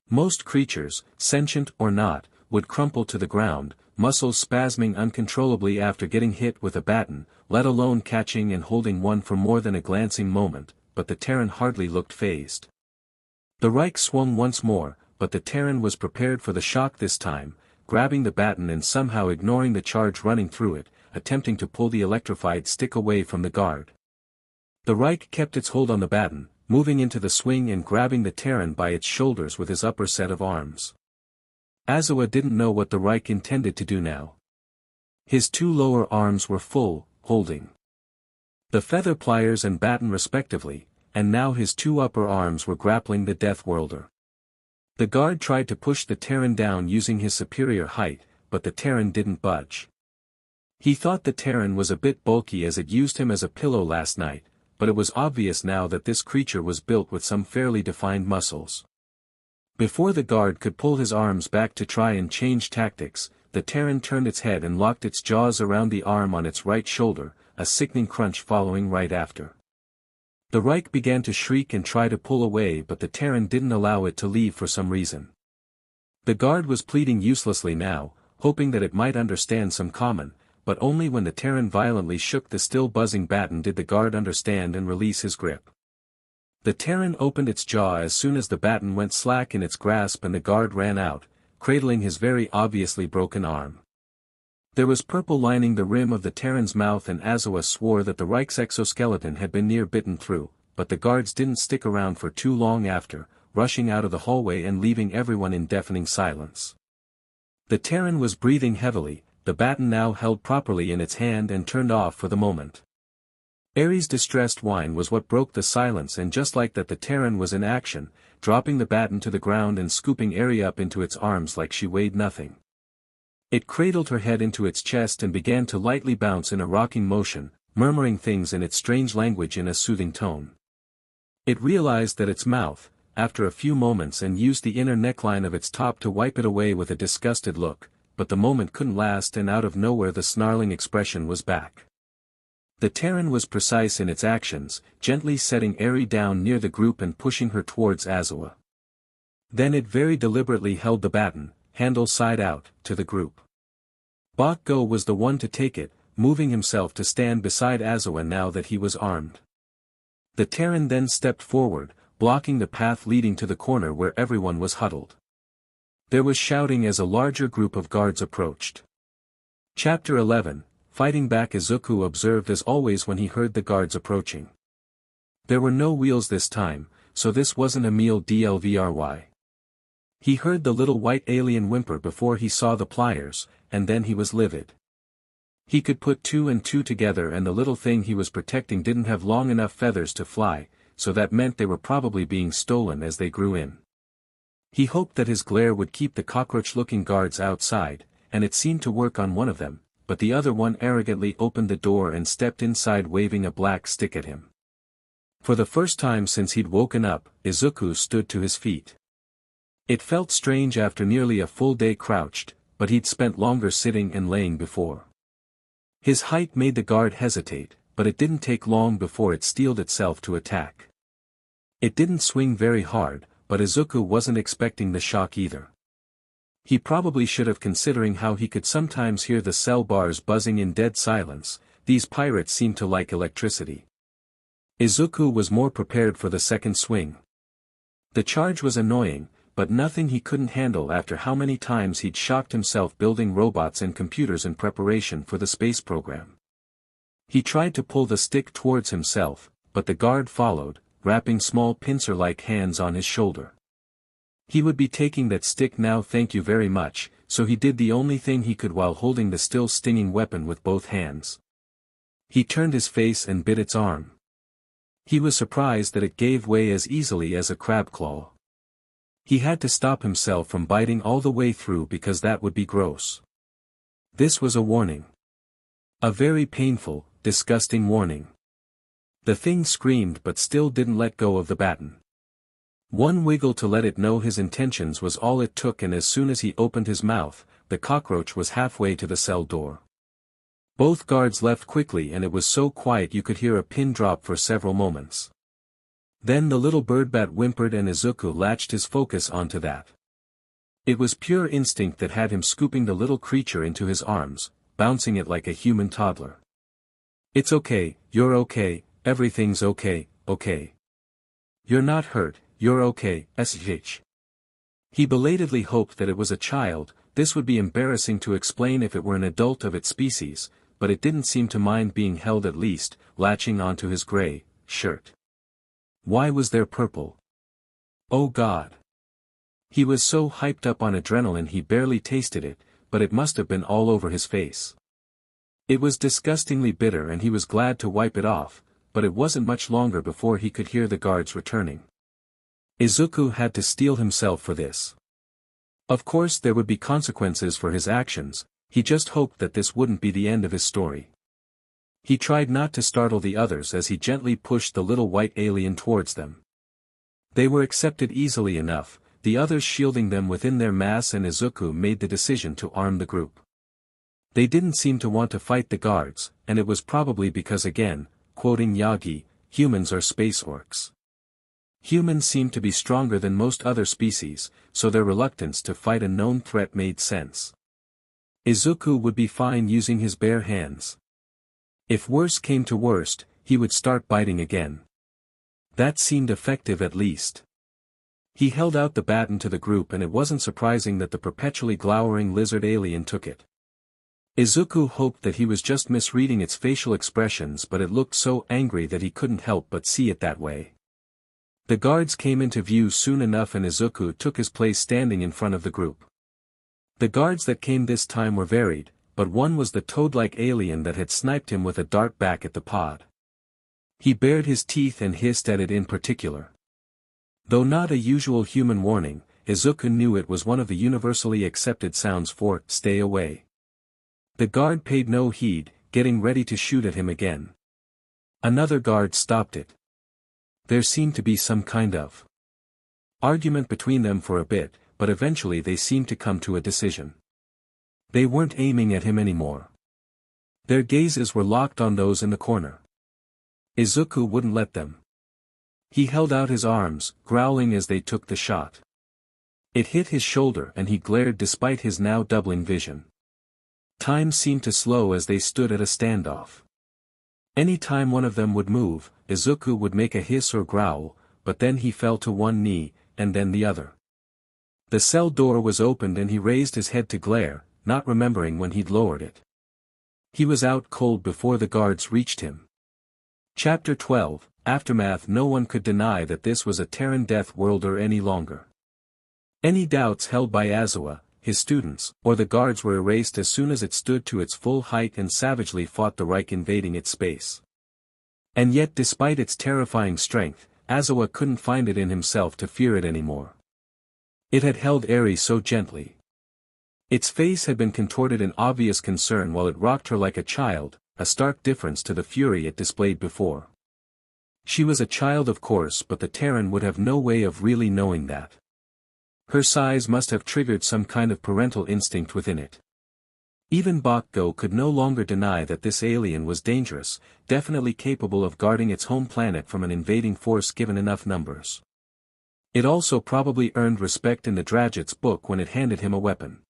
Most creatures, sentient or not, would crumple to the ground, muscles spasming uncontrollably after getting hit with a baton, let alone catching and holding one for more than a glancing moment, but the Terran hardly looked fazed. The Reich swung once more, but the Terran was prepared for the shock this time, grabbing the baton and somehow ignoring the charge running through it, attempting to pull the electrified stick away from the guard. The Reich kept its hold on the baton, moving into the swing and grabbing the Terran by its shoulders with his upper set of arms. Azua didn't know what the Reich intended to do now. His 2 lower arms were full, holding the feather pliers and baton respectively, and now his 2 upper arms were grappling the Death Worlder. The guard tried to push the Terran down using his superior height, but the Terran didn't budge. He thought the Terran was a bit bulky as it used him as a pillow last night, but it was obvious now that this creature was built with some fairly defined muscles. Before the guard could pull his arms back to try and change tactics, the Terran turned its head and locked its jaws around the arm on its right shoulder, a sickening crunch following right after. The Reich began to shriek and try to pull away, but the Terran didn't allow it to leave for some reason. The guard was pleading uselessly now, hoping that it might understand some common, but only when the Terran violently shook the still buzzing baton did the guard understand and release his grip. The Terran opened its jaw as soon as the baton went slack in its grasp, and the guard ran out, cradling his very obviously broken arm. There was purple lining the rim of the Terran's mouth, and Azawa swore that the Reich's exoskeleton had been near bitten through, but the guards didn't stick around for too long after, rushing out of the hallway and leaving everyone in deafening silence. The Terran was breathing heavily, the baton now held properly in its hand and turned off for the moment. Aries' distressed whine was what broke the silence, and just like that the Terran was in action, dropping the baton to the ground and scooping Aries up into its arms like she weighed nothing. It cradled her head into its chest and began to lightly bounce in a rocking motion, murmuring things in its strange language in a soothing tone. It realized that its mouth, after a few moments, and used the inner neckline of its top to wipe it away with a disgusted look, but the moment couldn't last, and out of nowhere the snarling expression was back. The Terran was precise in its actions, gently setting Aerie down near the group and pushing her towards Azawa. Then it very deliberately held the baton, handle side out, to the group. Bok-go was the one to take it, moving himself to stand beside Azawa now that he was armed. The Terran then stepped forward, blocking the path leading to the corner where everyone was huddled. There was shouting as a larger group of guards approached. Chapter 11, Fighting Back. Izuku observed as always when he heard the guards approaching. There were no wheels this time, so this wasn't a meal dlvry. He heard the little white alien whimper before he saw the pliers, and then he was livid. He could put two and two together, and the little thing he was protecting didn't have long enough feathers to fly, so that meant they were probably being stolen as they grew in. He hoped that his glare would keep the cockroach-looking guards outside, and it seemed to work on one of them, but the other one arrogantly opened the door and stepped inside waving a black stick at him. For the first time since he'd woken up, Izuku stood to his feet. It felt strange after nearly a full day crouched, but he'd spent longer sitting and laying before. His height made the guard hesitate, but it didn't take long before it steeled itself to attack. It didn't swing very hard, but Izuku wasn't expecting the shock either. He probably should have, considering how he could sometimes hear the cell bars buzzing in dead silence. These pirates seemed to like electricity. Izuku was more prepared for the second swing. The charge was annoying, but nothing he couldn't handle after how many times he'd shocked himself building robots and computers in preparation for the space program. He tried to pull the stick towards himself, but the guard followed, wrapping small pincer-like hands on his shoulder. He would be taking that stick now, thank you very much, so he did the only thing he could while holding the still stinging weapon with both hands. He turned his face and bit its arm. He was surprised that it gave way as easily as a crab claw. He had to stop himself from biting all the way through because that would be gross. This was a warning. A very painful, disgusting warning. The thing screamed but still didn't let go of the baton. One wiggle to let it know his intentions was all it took, and as soon as he opened his mouth, the cockroach was halfway to the cell door. Both guards left quickly, and it was so quiet you could hear a pin drop for several moments. Then the little birdbat whimpered and Izuku latched his focus onto that. It was pure instinct that had him scooping the little creature into his arms, bouncing it like a human toddler. It's okay, you're okay, everything's okay, okay. You're not hurt, you're okay, sh. He belatedly hoped that it was a child. This would be embarrassing to explain if it were an adult of its species, but it didn't seem to mind being held, at least, latching onto his gray shirt. Why was there purple? Oh God! He was so hyped up on adrenaline he barely tasted it, but it must have been all over his face. It was disgustingly bitter and he was glad to wipe it off, but it wasn't much longer before he could hear the guards returning. Izuku had to steel himself for this. Of course there would be consequences for his actions. He just hoped that this wouldn't be the end of his story. He tried not to startle the others as he gently pushed the little white alien towards them. They were accepted easily enough, the others shielding them within their mass, and Izuku made the decision to arm the group. They didn't seem to want to fight the guards, and it was probably because again, quoting Yagi, humans are space orcs. Humans seem to be stronger than most other species, so their reluctance to fight a known threat made sense. Izuku would be fine using his bare hands. If worse came to worst, he would start biting again. That seemed effective at least. He held out the baton to the group and it wasn't surprising that the perpetually glowering lizard alien took it. Izuku hoped that he was just misreading its facial expressions, but it looked so angry that he couldn't help but see it that way. The guards came into view soon enough and Izuku took his place standing in front of the group. The guards that came this time were varied, but one was the toad-like alien that had sniped him with a dart back at the pod. He bared his teeth and hissed at it in particular. Though not a usual human warning, Izuku knew it was one of the universally accepted sounds for "stay away." The guard paid no heed, getting ready to shoot at him again. Another guard stopped it. There seemed to be some kind of argument between them for a bit, but eventually they seemed to come to a decision. They weren't aiming at him anymore. Their gazes were locked on those in the corner. Izuku wouldn't let them. He held out his arms, growling as they took the shot. It hit his shoulder and he glared despite his now doubling vision. Time seemed to slow as they stood at a standoff. Any time one of them would move, Izuku would make a hiss or growl, but then he fell to one knee, and then the other. The cell door was opened and he raised his head to glare, not remembering when he'd lowered it. He was out cold before the guards reached him. Chapter 12, Aftermath. No one could deny that this was a Terran death worlder any longer. Any doubts held by Aizawa, his students, or the guards were erased as soon as it stood to its full height and savagely fought the Reich invading its space. And yet despite its terrifying strength, Aizawa couldn't find it in himself to fear it anymore. It had held Eri so gently. Its face had been contorted in obvious concern while it rocked her like a child, a stark difference to the fury it displayed before. She was a child of course, but the Terran would have no way of really knowing that. Her size must have triggered some kind of parental instinct within it. Even Bakugo could no longer deny that this alien was dangerous, definitely capable of guarding its home planet from an invading force given enough numbers. It also probably earned respect in the Draget's book when it handed him a weapon.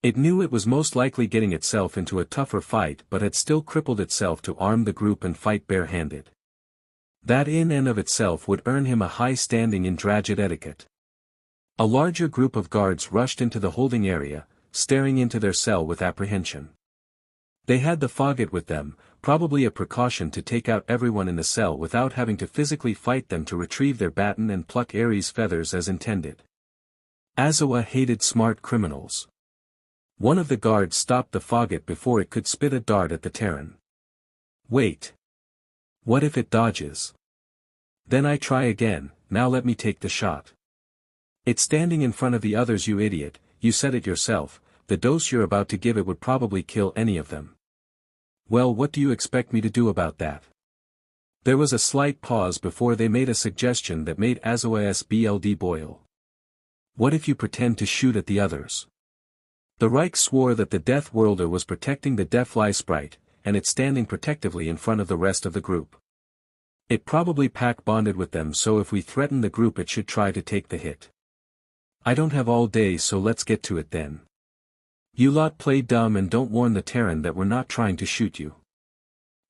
It knew it was most likely getting itself into a tougher fight but had still crippled itself to arm the group and fight barehanded. That in and of itself would earn him a high standing in Draget etiquette. A larger group of guards rushed into the holding area, staring into their cell with apprehension. They had the Fogget with them, probably a precaution to take out everyone in the cell without having to physically fight them to retrieve their baton and pluck Eri's feathers as intended. Aizawa hated smart criminals. One of the guards stopped the Fogget before it could spit a dart at the Terran. Wait. What if it dodges? Then I try again. Now let me take the shot. It's standing in front of the others, you idiot. You said it yourself, the dose you're about to give it would probably kill any of them. Well, what do you expect me to do about that? There was a slight pause before they made a suggestion that made Aizawa's blood boil. What if you pretend to shoot at the others? The Reich swore that the Death Worlder was protecting the Deathfly sprite, and it's standing protectively in front of the rest of the group. It probably pack bonded with them, so if we threaten the group it should try to take the hit. I don't have all day, so let's get to it then. You lot play dumb and don't warn the Terran that we're not trying to shoot you.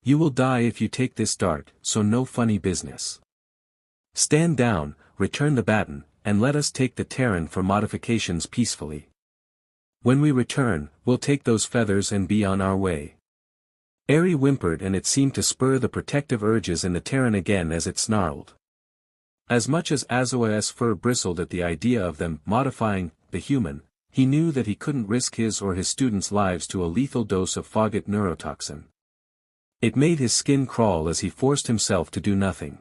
You will die if you take this dart, so no funny business. Stand down, return the baton, and let us take the Terran for modifications peacefully. When we return, we'll take those feathers and be on our way. Eri whimpered and it seemed to spur the protective urges in the Terran again as it snarled. As much as Aizawa's fur bristled at the idea of them modifying the human, he knew that he couldn't risk his or his students' lives to a lethal dose of Fogget neurotoxin. It made his skin crawl as he forced himself to do nothing.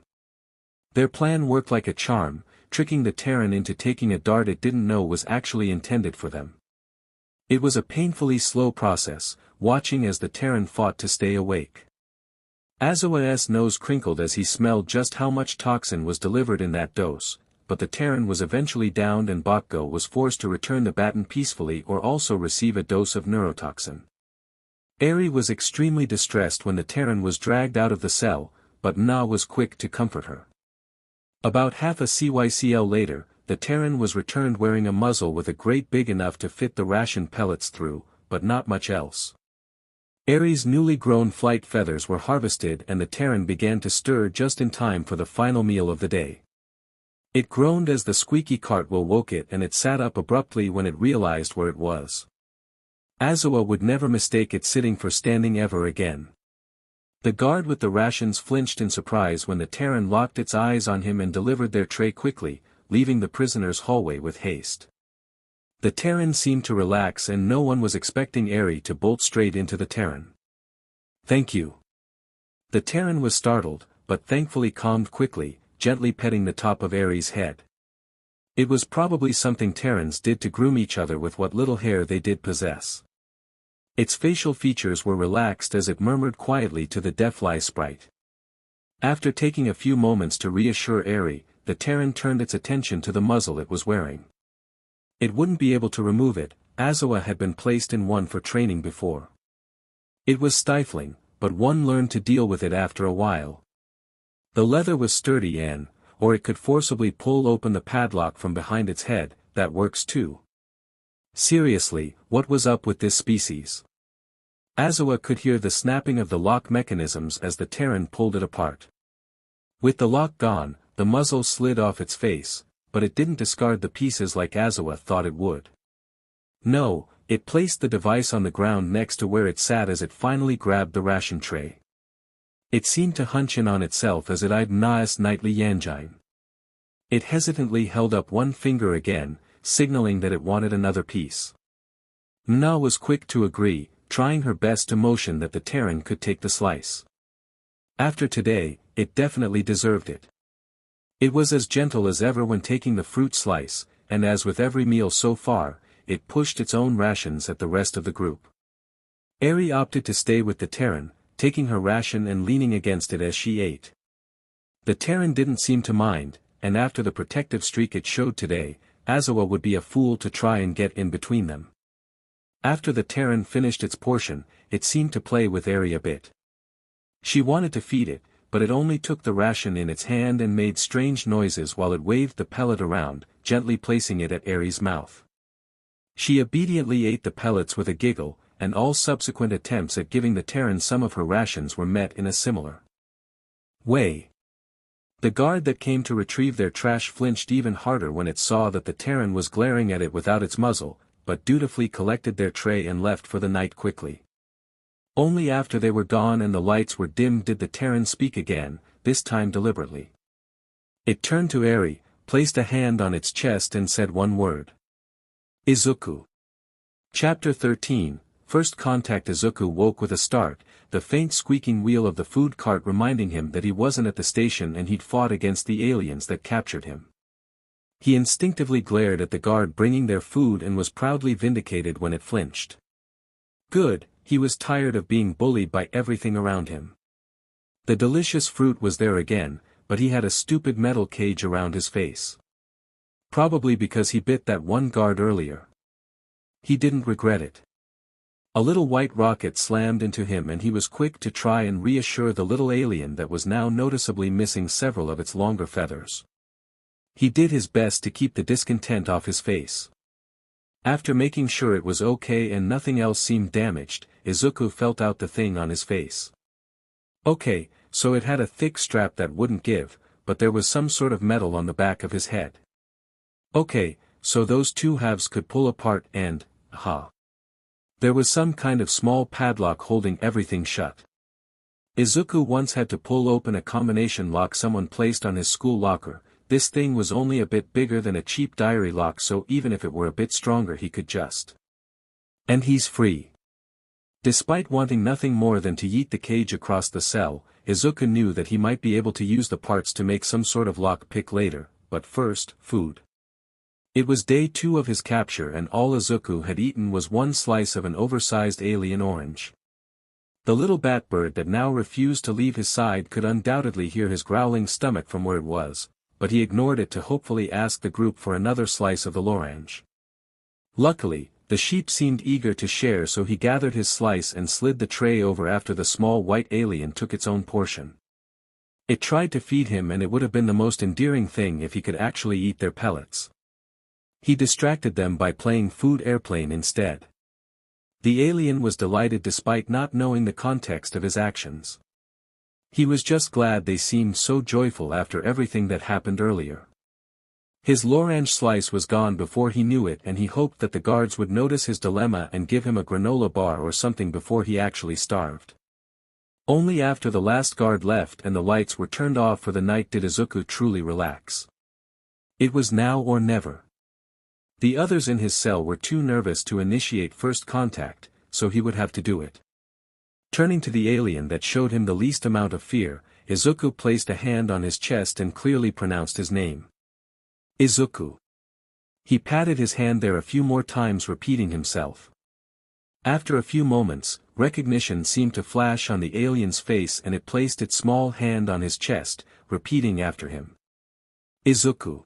Their plan worked like a charm, tricking the Terran into taking a dart it didn't know was actually intended for them. It was a painfully slow process, watching as the Terran fought to stay awake. Aizawa's nose crinkled as he smelled just how much toxin was delivered in that dose, but the Terran was eventually downed and Bakugo was forced to return the baton peacefully or also receive a dose of neurotoxin. Eri was extremely distressed when the Terran was dragged out of the cell, but Na was quick to comfort her. About half a CYCL later, the Terran was returned wearing a muzzle with a grate big enough to fit the ration pellets through, but not much else. Eri's newly grown flight feathers were harvested and the Terran began to stir just in time for the final meal of the day. It groaned as the squeaky cartwheel woke it and it sat up abruptly when it realized where it was. Dadzawa would never mistake it sitting for standing ever again. The guard with the rations flinched in surprise when the Terran locked its eyes on him and delivered their tray quickly, leaving the prisoner's hallway with haste. The Terran seemed to relax and no one was expecting Eri to bolt straight into the Terran. "Thank you." The Terran was startled, but thankfully calmed quickly, gently petting the top of Eri's head. It was probably something Terrans did to groom each other with what little hair they did possess. Its facial features were relaxed as it murmured quietly to the deathfly sprite. After taking a few moments to reassure Eri, the Terran turned its attention to the muzzle it was wearing. It wouldn't be able to remove it, Dadzawa had been placed in one for training before. It was stifling, but one learned to deal with it after a while. The leather was sturdy and, or it could forcibly pull open the padlock from behind its head, that works too. Seriously, what was up with this species? Dadzawa could hear the snapping of the lock mechanisms as the Terran pulled it apart. With the lock gone, the muzzle slid off its face, but it didn't discard the pieces like Dadzawa thought it would. No, it placed the device on the ground next to where it sat as it finally grabbed the ration tray. It seemed to hunch in on itself as it eyed Na's nightly yanjine. It hesitantly held up one finger again, signaling that it wanted another piece. Na was quick to agree, trying her best to motion that the Terran could take the slice. After today, it definitely deserved it. It was as gentle as ever when taking the fruit slice, and as with every meal so far, it pushed its own rations at the rest of the group. Eri opted to stay with the Terran, taking her ration and leaning against it as she ate. The Terran didn't seem to mind, and after the protective streak it showed today, Dadzawa would be a fool to try and get in between them. After the Terran finished its portion, it seemed to play with Eri a bit. She wanted to feed it, but it only took the ration in its hand and made strange noises while it waved the pellet around, gently placing it at Eri's mouth. She obediently ate the pellets with a giggle, and all subsequent attempts at giving the Terran some of her rations were met in a similar way. The guard that came to retrieve their trash flinched even harder when it saw that the Terran was glaring at it without its muzzle, but dutifully collected their tray and left for the night quickly. Only after they were gone and the lights were dimmed did the Terran speak again, this time deliberately. It turned to Eri, placed a hand on its chest and said one word. Izuku. Chapter 13, First Contact. Izuku woke with a start, the faint squeaking wheel of the food cart reminding him that he wasn't at the station and he'd fought against the aliens that captured him. He instinctively glared at the guard bringing their food and was proudly vindicated when it flinched. Good, he was tired of being bullied by everything around him. The delicious fruit was there again, but he had a stupid metal cage around his face. Probably because he bit that one guard earlier. He didn't regret it. A little white rocket slammed into him and he was quick to try and reassure the little alien that was now noticeably missing several of its longer feathers. He did his best to keep the discontent off his face. After making sure it was okay and nothing else seemed damaged, Izuku felt out the thing on his face. Okay, so it had a thick strap that wouldn't give, but there was some sort of metal on the back of his head. Okay, so those two halves could pull apart and, aha. There was some kind of small padlock holding everything shut. Izuku once had to pull open a combination lock someone placed on his school locker. This thing was only a bit bigger than a cheap diary lock, so even if it were a bit stronger he could just. And he's free. Despite wanting nothing more than to yeet the cage across the cell, Izuku knew that he might be able to use the parts to make some sort of lock pick later, but first, food. It was day 2 of his capture and all Izuku had eaten was one slice of an oversized alien orange. The little bat bird that now refused to leave his side could undoubtedly hear his growling stomach from where it was, but he ignored it to hopefully ask the group for another slice of the lorange. Luckily, The sheep seemed eager to share, so he gathered his slice and slid the tray over after the small white alien took its own portion. It tried to feed him, and it would have been the most endearing thing if he could actually eat their pellets. He distracted them by playing food airplane instead. The alien was delighted despite not knowing the context of his actions. He was just glad they seemed so joyful after everything that happened earlier. His lorange slice was gone before he knew it, and he hoped that the guards would notice his dilemma and give him a granola bar or something before he actually starved. Only after the last guard left and the lights were turned off for the night did Izuku truly relax. It was now or never. The others in his cell were too nervous to initiate first contact, so he would have to do it. Turning to the alien that showed him the least amount of fear, Izuku placed a hand on his chest and clearly pronounced his name. Izuku. He patted his hand there a few more times, repeating himself. After a few moments, recognition seemed to flash on the alien's face and it placed its small hand on his chest, repeating after him. Izuku.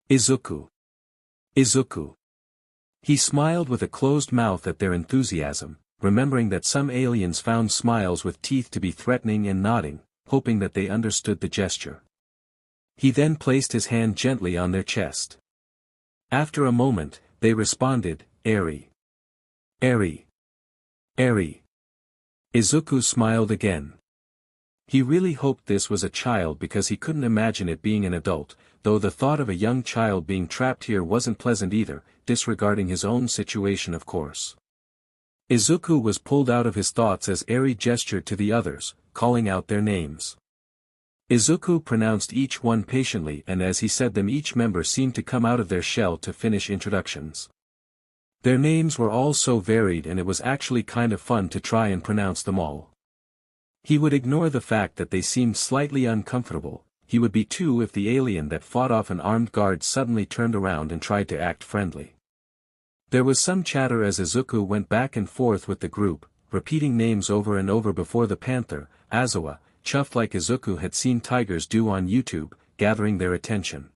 Izuku. Izuku. He smiled with a closed mouth at their enthusiasm, remembering that some aliens found smiles with teeth to be threatening, and nodding, hoping that they understood the gesture. He then placed his hand gently on their chest. After a moment, they responded, Eri. Eri. Eri. Izuku smiled again. He really hoped this was a child because he couldn't imagine it being an adult, though the thought of a young child being trapped here wasn't pleasant either, disregarding his own situation of course. Izuku was pulled out of his thoughts as Eri gestured to the others, calling out their names. Izuku pronounced each one patiently, and as he said them each member seemed to come out of their shell to finish introductions. Their names were all so varied and it was actually kind of fun to try and pronounce them all. He would ignore the fact that they seemed slightly uncomfortable. He would be too if the alien that fought off an armed guard suddenly turned around and tried to act friendly. There was some chatter as Izuku went back and forth with the group, repeating names over and over before the panther, Azawa, chuffed like Izuku had seen tigers do on YouTube, gathering their attention.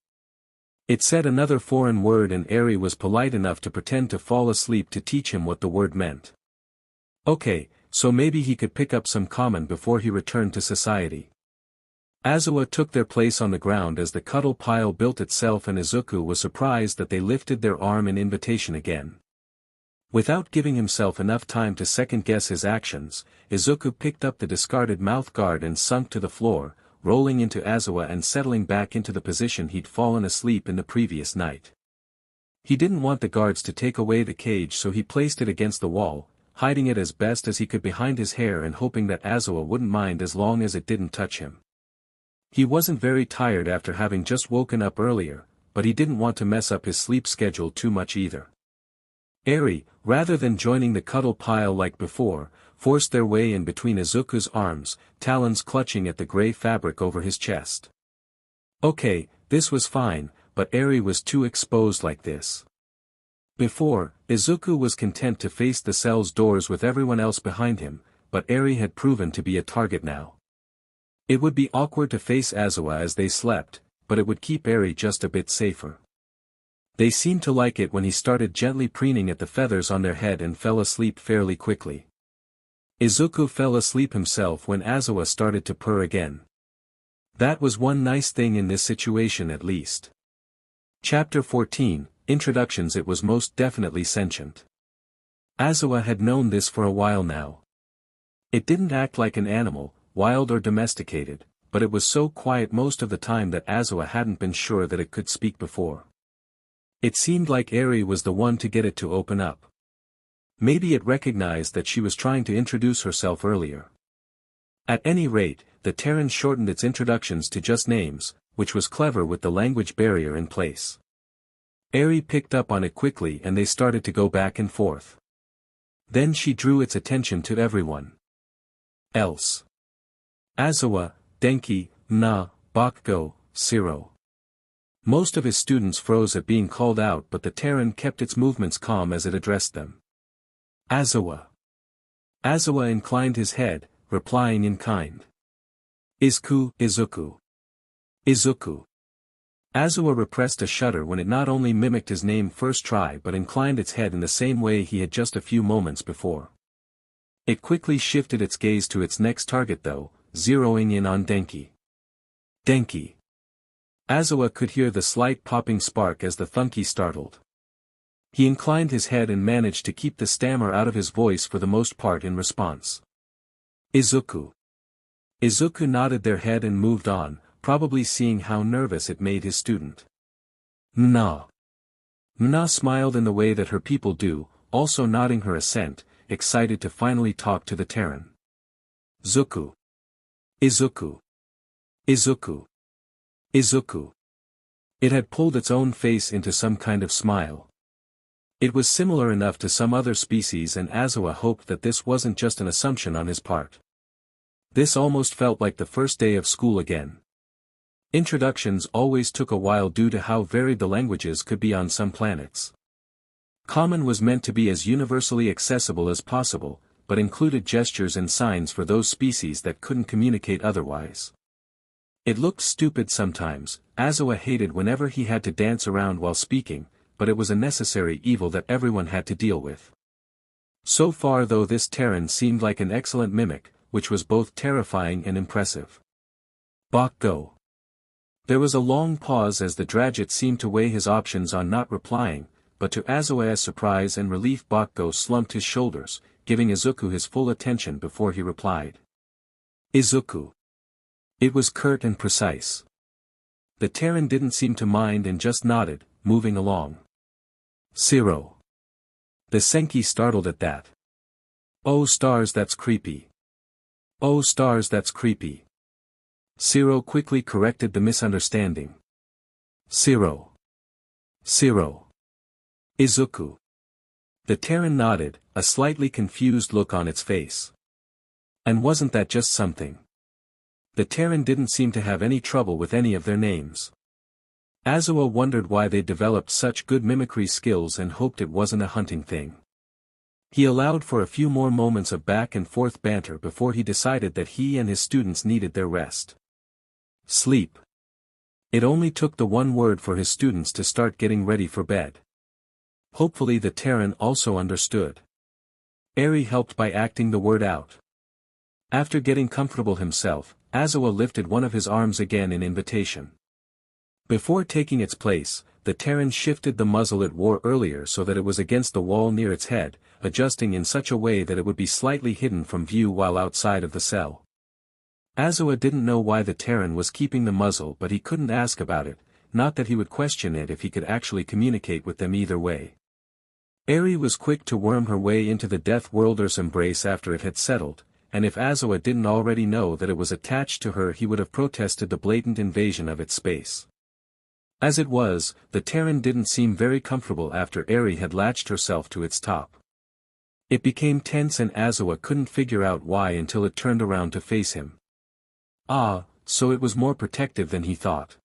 It said another foreign word and Eri was polite enough to pretend to fall asleep to teach him what the word meant. Okay, so maybe he could pick up some common before he returned to society. Azawa took their place on the ground as the cuddle pile built itself, and Izuku was surprised that they lifted their arm in invitation again. Without giving himself enough time to second-guess his actions, Izuku picked up the discarded mouth guard and sunk to the floor, rolling into Azawa and settling back into the position he'd fallen asleep in the previous night. He didn't want the guards to take away the cage, so he placed it against the wall, hiding it as best as he could behind his hair and hoping that Azawa wouldn't mind as long as it didn't touch him. He wasn't very tired after having just woken up earlier, but he didn't want to mess up his sleep schedule too much either. Eri, rather than joining the cuddle pile like before, forced their way in between Izuku's arms, talons clutching at the gray fabric over his chest. Okay, this was fine, but Eri was too exposed like this. Before, Izuku was content to face the cell's doors with everyone else behind him, but Eri had proven to be a target now. It would be awkward to face Azawa as they slept, but it would keep Eri just a bit safer. They seemed to like it when he started gently preening at the feathers on their head and fell asleep fairly quickly. Izuku fell asleep himself when Azawa started to purr again. That was one nice thing in this situation at least. Chapter 14, Introductions. It was most definitely sentient. Azawa had known this for a while now. It didn't act like an animal, wild or domesticated, but it was so quiet most of the time that Azawa hadn't been sure that it could speak before. It seemed like Eri was the one to get it to open up. Maybe it recognized that she was trying to introduce herself earlier. At any rate, the Terran shortened its introductions to just names, which was clever with the language barrier in place. Eri picked up on it quickly and they started to go back and forth. Then she drew its attention to everyone else. Azawa, Denki, Na, Bakugo, Shiro. Most of his students froze at being called out, but the Terran kept its movements calm as it addressed them. Azawa. Azawa inclined his head, replying in kind. Izuku. Izuku. Azawa repressed a shudder when it not only mimicked his name first try but inclined its head in the same way he had just a few moments before. It quickly shifted its gaze to its next target though, zeroing in on Denki. Denki. Azawa could hear the slight popping spark as the Thunky startled. He inclined his head and managed to keep the stammer out of his voice for the most part in response. Izuku. Izuku nodded their head and moved on, probably seeing how nervous it made his student. Mna. Mna smiled in the way that her people do, also nodding her assent, excited to finally talk to the Terran. Zuku. Izuku. Izuku. Izuku. It had pulled its own face into some kind of smile. It was similar enough to some other species and Azawa hoped that this wasn't just an assumption on his part. This almost felt like the first day of school again. Introductions always took a while due to how varied the languages could be on some planets. Common was meant to be as universally accessible as possible, but included gestures and signs for those species that couldn't communicate otherwise. It looked stupid sometimes. Azawa hated whenever he had to dance around while speaking, but it was a necessary evil that everyone had to deal with. So far though this Terran seemed like an excellent mimic, which was both terrifying and impressive. Bok go. There was a long pause as the Draget seemed to weigh his options on not replying, but to Azawa's surprise and relief Bok go slumped his shoulders, giving Izuku his full attention before he replied. Izuku. It was curt and precise. The Terran didn't seem to mind and just nodded, moving along. Zero. The Senki startled at that. Oh stars, that's creepy. Oh stars, that's creepy. Zero quickly corrected the misunderstanding. Zero. Zero. Izuku. The Terran nodded, a slightly confused look on its face. And wasn't that just something? The Terran didn't seem to have any trouble with any of their names. Azawa wondered why they developed such good mimicry skills and hoped it wasn't a hunting thing. He allowed for a few more moments of back and forth banter before he decided that he and his students needed their rest. Sleep. It only took the one word for his students to start getting ready for bed. Hopefully the Terran also understood. Eri helped by acting the word out. After getting comfortable himself, Azawa lifted one of his arms again in invitation. Before taking its place, the Terran shifted the muzzle it wore earlier so that it was against the wall near its head, adjusting in such a way that it would be slightly hidden from view while outside of the cell. Azawa didn't know why the Terran was keeping the muzzle, but he couldn't ask about it, not that he would question it if he could actually communicate with them either way. Eri was quick to worm her way into the Death Worlder's embrace after it had settled, and if Azawa didn't already know that it was attached to her he would have protested the blatant invasion of its space. As it was, the Terran didn't seem very comfortable after Eri had latched herself to its top. It became tense and Azawa couldn't figure out why until it turned around to face him. Ah, so it was more protective than he thought.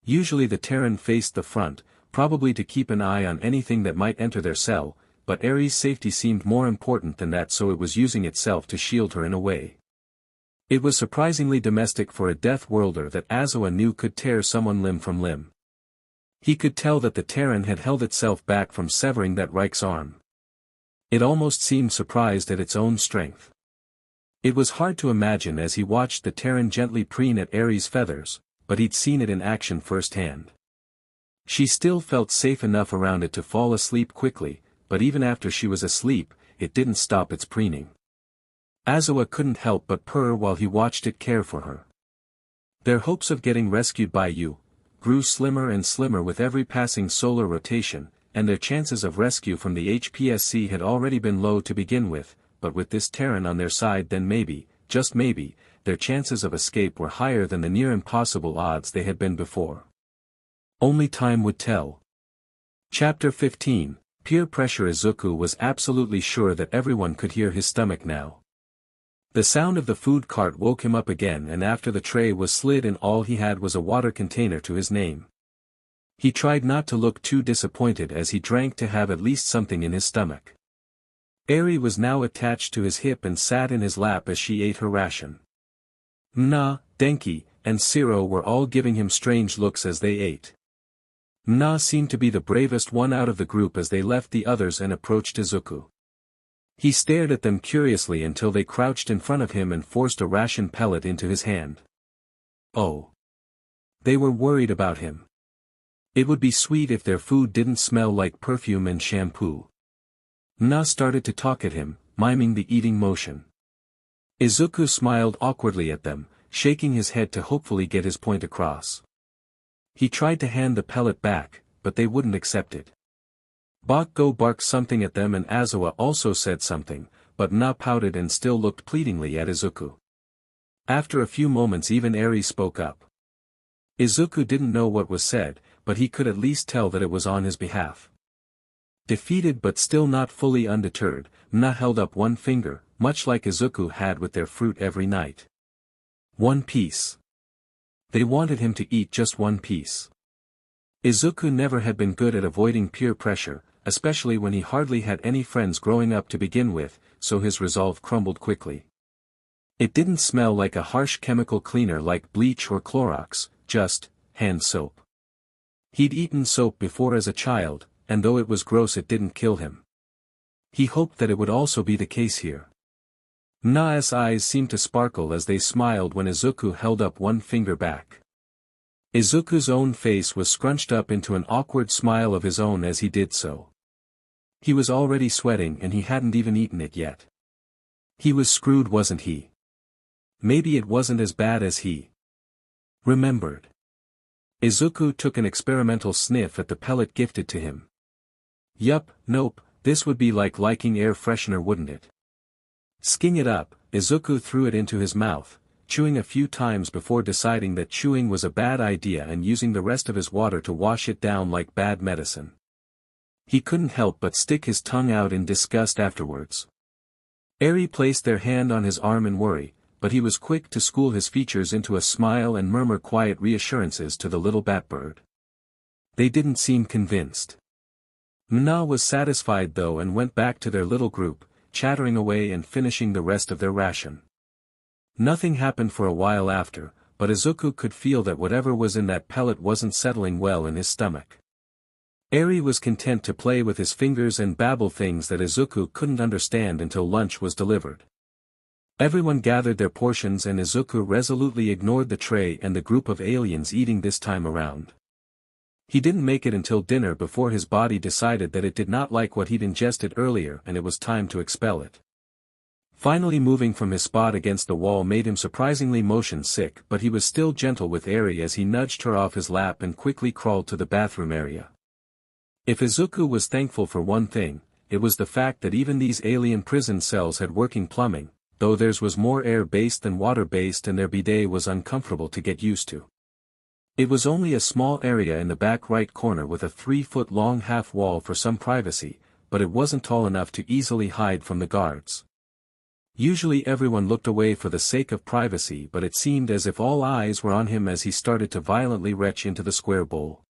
Usually the Terran faced the front, probably to keep an eye on anything that might enter their cell, but Eri's safety seemed more important than that, so it was using itself to shield her in a way. It was surprisingly domestic for a Death Worlder that Azawa knew could tear someone limb from limb. He could tell that the Terran had held itself back from severing that Reich's arm. It almost seemed surprised at its own strength. It was hard to imagine as he watched the Terran gently preen at Eri's feathers, but he'd seen it in action firsthand. She still felt safe enough around it to fall asleep quickly, but even after she was asleep, it didn't stop its preening. Azawa couldn't help but purr while he watched it care for her. Their hopes of getting rescued by you grew slimmer and slimmer with every passing solar rotation, and their chances of rescue from the HPSC had already been low to begin with, but with this Terran on their side then maybe, just maybe, their chances of escape were higher than the near impossible odds they had been before. Only time would tell. Chapter 15, Peer Pressure. Izuku was absolutely sure that everyone could hear his stomach now. The sound of the food cart woke him up again, and after the tray was slid in all he had was a water container to his name. He tried not to look too disappointed as he drank to have at least something in his stomach. Eri was now attached to his hip and sat in his lap as she ate her ration. Mna, Denki, and Siro were all giving him strange looks as they ate. Na seemed to be the bravest one out of the group as they left the others and approached Izuku. He stared at them curiously until they crouched in front of him and forced a ration pellet into his hand. Oh. They were worried about him. It would be sweet if their food didn't smell like perfume and shampoo. Na started to talk at him, miming the eating motion. Izuku smiled awkwardly at them, shaking his head to hopefully get his point across. He tried to hand the pellet back, but they wouldn't accept it. Bakgo barked something at them and Azawa also said something, but Na pouted and still looked pleadingly at Izuku. After a few moments even Eri spoke up. Izuku didn't know what was said, but he could at least tell that it was on his behalf. Defeated but still not fully undeterred, Na held up one finger, much like Izuku had with their fruit every night. One piece. They wanted him to eat just one piece. Izuku never had been good at avoiding peer pressure, especially when he hardly had any friends growing up to begin with, so his resolve crumbled quickly. It didn't smell like a harsh chemical cleaner like bleach or Clorox, just hand soap. He'd eaten soap before as a child, and though it was gross it didn't kill him. He hoped that it would also be the case here. Na's eyes seemed to sparkle as they smiled when Izuku held up one finger back. Izuku's own face was scrunched up into an awkward smile of his own as he did so. He was already sweating and he hadn't even eaten it yet. He was screwed, wasn't he? Maybe it wasn't as bad as he remembered. Izuku took an experimental sniff at the pellet gifted to him. Yup, nope, this would be like liking air freshener, wouldn't it? Sking it up, Izuku threw it into his mouth, chewing a few times before deciding that chewing was a bad idea and using the rest of his water to wash it down like bad medicine. He couldn't help but stick his tongue out in disgust afterwards. Eri placed their hand on his arm in worry, but he was quick to school his features into a smile and murmur quiet reassurances to the little batbird. They didn't seem convinced. Na was satisfied though and went back to their little group, chattering away and finishing the rest of their ration. Nothing happened for a while after, but Izuku could feel that whatever was in that pellet wasn't settling well in his stomach. Eri was content to play with his fingers and babble things that Izuku couldn't understand until lunch was delivered. Everyone gathered their portions and Izuku resolutely ignored the tray and the group of aliens eating this time around. He didn't make it until dinner before his body decided that it did not like what he'd ingested earlier and it was time to expel it. Finally moving from his spot against the wall made him surprisingly motion sick, but he was still gentle with Eri as he nudged her off his lap and quickly crawled to the bathroom area. If Izuku was thankful for one thing, it was the fact that even these alien prison cells had working plumbing, though theirs was more air-based than water-based and their bidet was uncomfortable to get used to. It was only a small area in the back right corner with a 3-foot-long half-wall for some privacy, but it wasn't tall enough to easily hide from the guards. Usually everyone looked away for the sake of privacy, but it seemed as if all eyes were on him as he started to violently retch into the square bowl.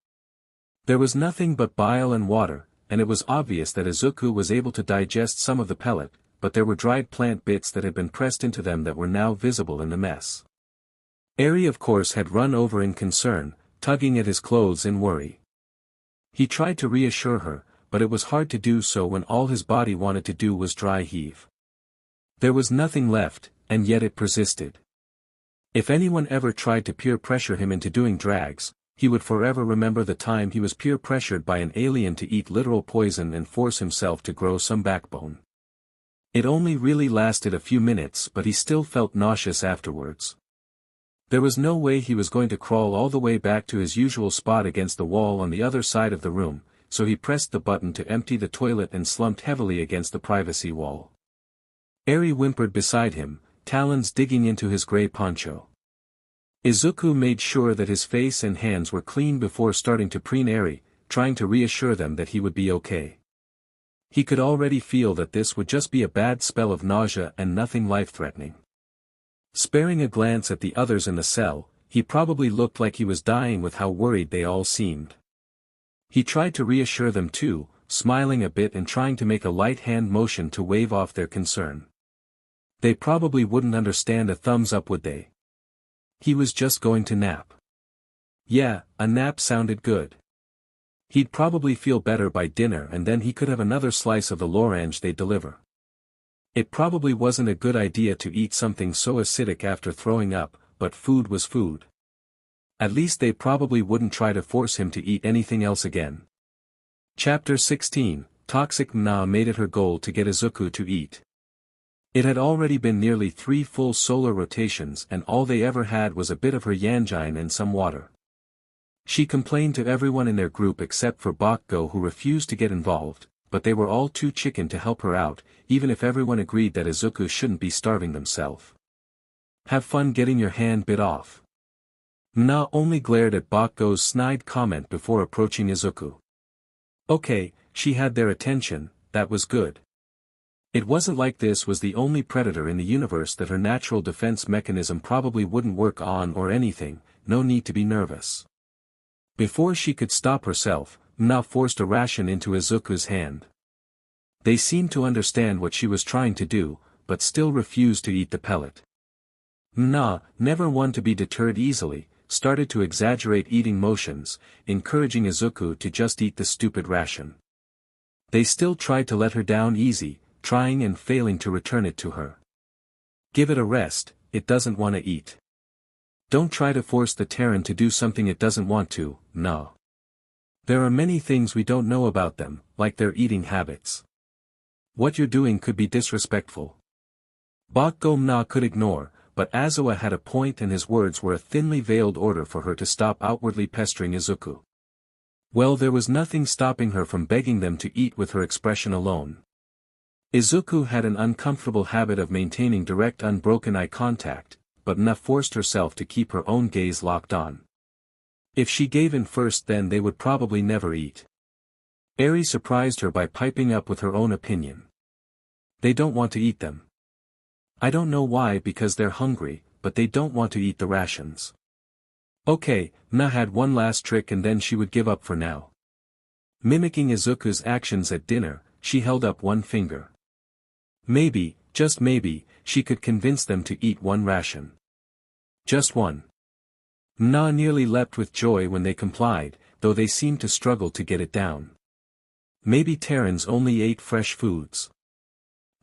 There was nothing but bile and water, and it was obvious that Izuku was able to digest some of the pellet, but there were dried plant bits that had been pressed into them that were now visible in the mess. Eri of course had run over in concern, tugging at his clothes in worry. He tried to reassure her, but it was hard to do so when all his body wanted to do was dry heave. There was nothing left, and yet it persisted. If anyone ever tried to peer pressure him into doing drags, he would forever remember the time he was peer pressured by an alien to eat literal poison and force himself to grow some backbone. It only really lasted a few minutes, but he still felt nauseous afterwards. There was no way he was going to crawl all the way back to his usual spot against the wall on the other side of the room, so he pressed the button to empty the toilet and slumped heavily against the privacy wall. Eri whimpered beside him, talons digging into his gray poncho. Izuku made sure that his face and hands were clean before starting to preen Eri, trying to reassure them that he would be okay. He could already feel that this would just be a bad spell of nausea and nothing life-threatening. Sparing a glance at the others in the cell, he probably looked like he was dying with how worried they all seemed. He tried to reassure them too, smiling a bit and trying to make a light hand motion to wave off their concern. They probably wouldn't understand a thumbs up, would they? He was just going to nap. Yeah, a nap sounded good. He'd probably feel better by dinner and then he could have another slice of the lorange they'd deliver. It probably wasn't a good idea to eat something so acidic after throwing up, but food was food. At least they probably wouldn't try to force him to eat anything else again. Chapter 16, Toxic Na made it her goal to get Izuku to eat. It had already been nearly 3 full solar rotations and all they ever had was a bit of her yanjine and some water. She complained to everyone in their group except for Bakugo who refused to get involved, but they were all too chicken to help her out, even if everyone agreed that Izuku shouldn't be starving themselves. Have fun getting your hand bit off. Na only glared at Bakugo's snide comment before approaching Izuku. Okay, she had their attention, that was good. It wasn't like this was the only predator in the universe that her natural defense mechanism probably wouldn't work on or anything, no need to be nervous. Before she could stop herself, Na forced a ration into Izuku's hand. They seemed to understand what she was trying to do, but still refused to eat the pellet. Na, never one to be deterred easily, started to exaggerate eating motions, encouraging Izuku to just eat the stupid ration. They still tried to let her down easy, trying and failing to return it to her. Give it a rest, it doesn't want to eat. Don't try to force the Terran to do something it doesn't want to, no. There are many things we don't know about them, like their eating habits. What you're doing could be disrespectful. Bakugo Na could ignore, but Aizawa had a point and his words were a thinly veiled order for her to stop outwardly pestering Izuku. Well, there was nothing stopping her from begging them to eat with her expression alone. Izuku had an uncomfortable habit of maintaining direct unbroken eye contact, but Na forced herself to keep her own gaze locked on. If she gave in first then they would probably never eat. Eri surprised her by piping up with her own opinion. They don't want to eat them. I don't know why because they're hungry, but they don't want to eat the rations. Okay, Na had one last trick and then she would give up for now. Mimicking Izuku's actions at dinner, she held up one finger. Maybe, just maybe, she could convince them to eat one ration. Just one. Na nearly leapt with joy when they complied, though they seemed to struggle to get it down. Maybe Terrans only ate fresh foods.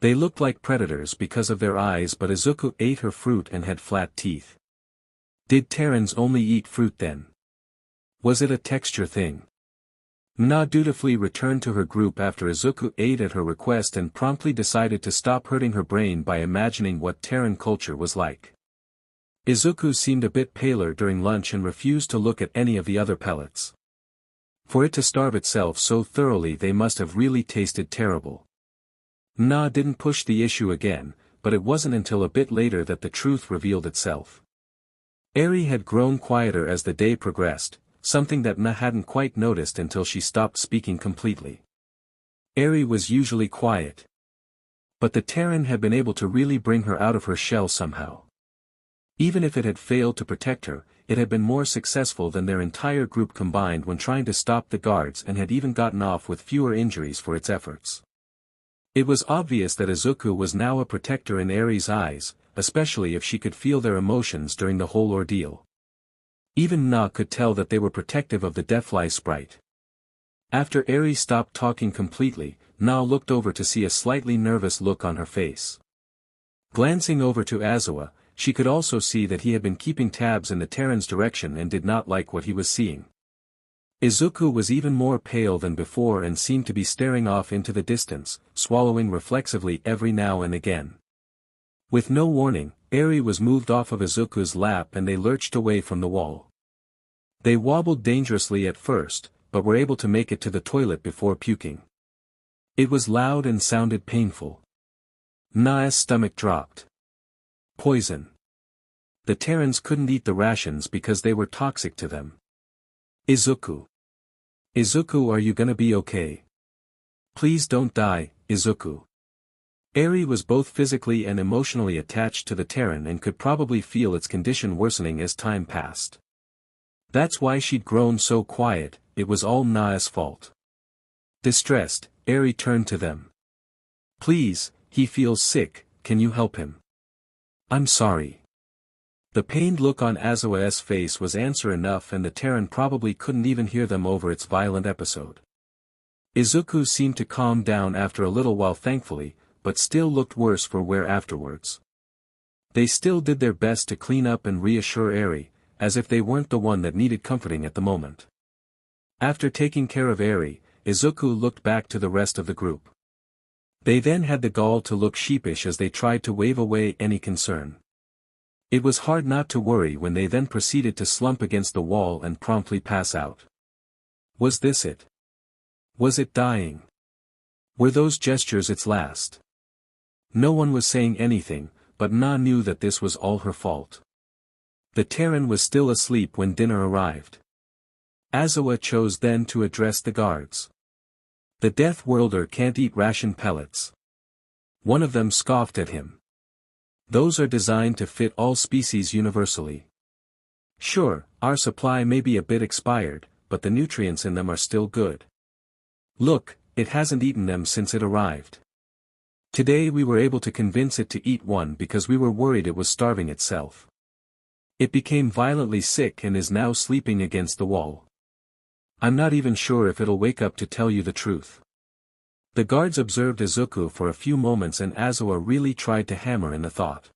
They looked like predators because of their eyes but Izuku ate her fruit and had flat teeth. Did Terrans only eat fruit then? Was it a texture thing? Na dutifully returned to her group after Izuku ate at her request and promptly decided to stop hurting her brain by imagining what Terran culture was like. Izuku seemed a bit paler during lunch and refused to look at any of the other pellets. For it to starve itself so thoroughly they must have really tasted terrible. Na didn't push the issue again, but it wasn't until a bit later that the truth revealed itself. Eri had grown quieter as the day progressed, something that Na hadn't quite noticed until she stopped speaking completely. Eri was usually quiet. But the Terran had been able to really bring her out of her shell somehow. Even if it had failed to protect her, it had been more successful than their entire group combined when trying to stop the guards and had even gotten off with fewer injuries for its efforts. It was obvious that Izuku was now a protector in Eri's eyes, especially if she could feel their emotions during the whole ordeal. Even Na could tell that they were protective of the deathfly sprite. After Eri stopped talking completely, Na looked over to see a slightly nervous look on her face. Glancing over to Aizawa, she could also see that he had been keeping tabs in the Terran's direction and did not like what he was seeing. Izuku was even more pale than before and seemed to be staring off into the distance, swallowing reflexively every now and again. With no warning, Eri was moved off of Izuku's lap and they lurched away from the wall. They wobbled dangerously at first, but were able to make it to the toilet before puking. It was loud and sounded painful. Na's stomach dropped. Poison. The Terrans couldn't eat the rations because they were toxic to them. Izuku. Izuku, are you gonna be okay? Please don't die, Izuku. Eri was both physically and emotionally attached to the Terran and could probably feel its condition worsening as time passed. That's why she'd grown so quiet, it was all Na's fault. Distressed, Eri turned to them. Please, he feels sick, can you help him? I'm sorry. The pained look on Azawa's face was answer enough, and the Terran probably couldn't even hear them over its violent episode. Izuku seemed to calm down after a little while thankfully, but still looked worse for wear afterwards. They still did their best to clean up and reassure Eri, as if they weren't the one that needed comforting at the moment. After taking care of Eri, Izuku looked back to the rest of the group. They then had the gall to look sheepish as they tried to wave away any concern. It was hard not to worry when they then proceeded to slump against the wall and promptly pass out. Was this it? Was it dying? Were those gestures its last? No one was saying anything, but Na knew that this was all her fault. The Terran was still asleep when dinner arrived. Azawa chose then to address the guards. The Death Worlder can't eat ration pellets. One of them scoffed at him. Those are designed to fit all species universally. Sure, our supply may be a bit expired, but the nutrients in them are still good. Look, it hasn't eaten them since it arrived. Today we were able to convince it to eat one because we were worried it was starving itself. It became violently sick and is now sleeping against the wall. I'm not even sure if it'll wake up to tell you the truth. The guards observed Izuku for a few moments, and Azawa really tried to hammer in the thought.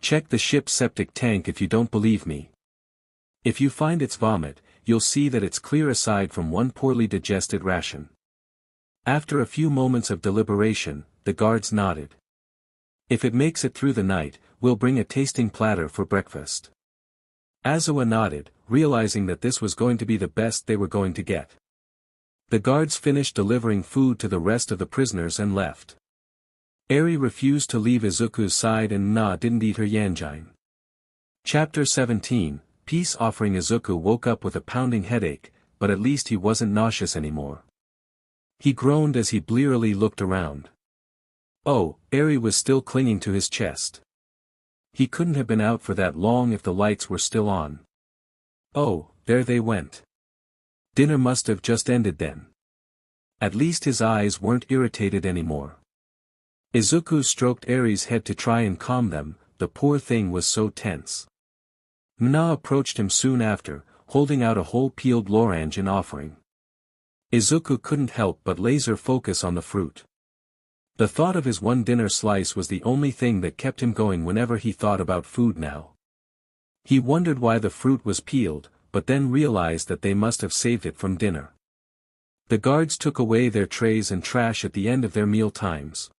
Check the ship's septic tank if you don't believe me. If you find its vomit, you'll see that it's clear aside from one poorly digested ration. After a few moments of deliberation, the guards nodded. If it makes it through the night, we'll bring a tasting platter for breakfast. Azawa nodded, realizing that this was going to be the best they were going to get. The guards finished delivering food to the rest of the prisoners and left. Eri refused to leave Izuku's side, and Na didn't eat her yanjine. Chapter 17, Peace Offering. Izuku woke up with a pounding headache, but at least he wasn't nauseous anymore. He groaned as he blearily looked around. Oh, Eri was still clinging to his chest. He couldn't have been out for that long if the lights were still on. Oh, there they went. Dinner must have just ended then. At least his eyes weren't irritated anymore. Izuku stroked Eri's head to try and calm them, the poor thing was so tense. Na approached him soon after, holding out a whole peeled lorange in offering. Izuku couldn't help but laser focus on the fruit. The thought of his one dinner slice was the only thing that kept him going whenever he thought about food now. He wondered why the fruit was peeled, but then realized that they must have saved it from dinner. The guards took away their trays and trash at the end of their meal times.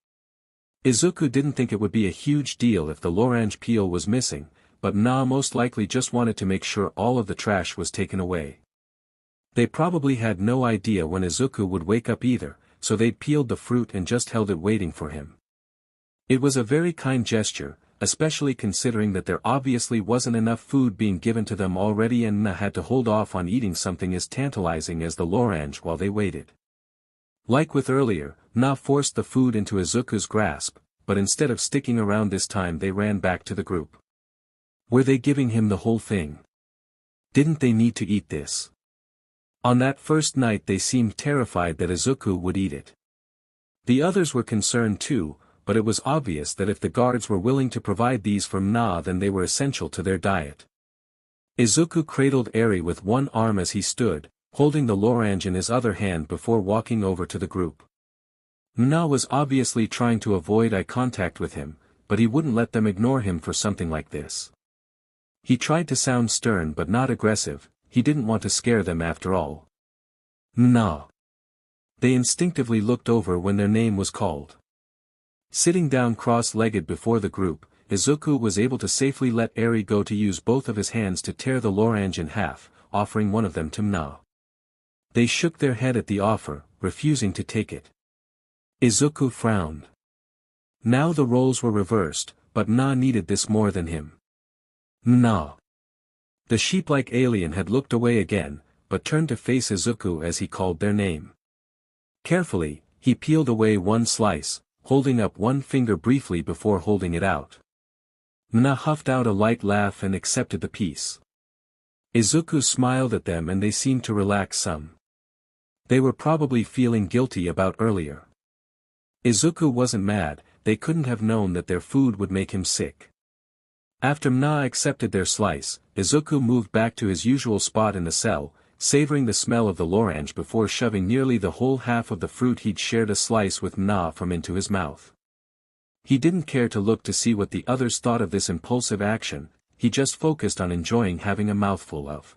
Izuku didn't think it would be a huge deal if the lorange peel was missing, but Na most likely just wanted to make sure all of the trash was taken away. They probably had no idea when Izuku would wake up either, so they'd peeled the fruit and just held it waiting for him. It was a very kind gesture, especially considering that there obviously wasn't enough food being given to them already, and Na had to hold off on eating something as tantalizing as the lorange while they waited. Like with earlier, Na forced the food into Izuku's grasp, but instead of sticking around this time they ran back to the group. Were they giving him the whole thing? Didn't they need to eat this? On that first night they seemed terrified that Izuku would eat it. The others were concerned too, but it was obvious that if the guards were willing to provide these from Na, then they were essential to their diet. Izuku cradled Eri with one arm as he stood, holding the lorange in his other hand before walking over to the group. Na was obviously trying to avoid eye contact with him, but he wouldn't let them ignore him for something like this. He tried to sound stern but not aggressive. He didn't want to scare them after all. Na. They instinctively looked over when their name was called. Sitting down cross-legged before the group, Izuku was able to safely let Eri go to use both of his hands to tear the lorange in half, offering one of them to Na. They shook their head at the offer, refusing to take it. Izuku frowned. Now the roles were reversed, but Na needed this more than him. Na. The sheep-like alien had looked away again, but turned to face Izuku as he called their name. Carefully, he peeled away one slice, holding up one finger briefly before holding it out. Na huffed out a light laugh and accepted the piece. Izuku smiled at them and they seemed to relax some. They were probably feeling guilty about earlier. Izuku wasn't mad, they couldn't have known that their food would make him sick. After Mna accepted their slice, Izuku moved back to his usual spot in the cell, savoring the smell of the lorange before shoving nearly the whole half of the fruit he'd shared a slice with Mna from into his mouth. He didn't care to look to see what the others thought of this impulsive action, he just focused on enjoying having a mouthful of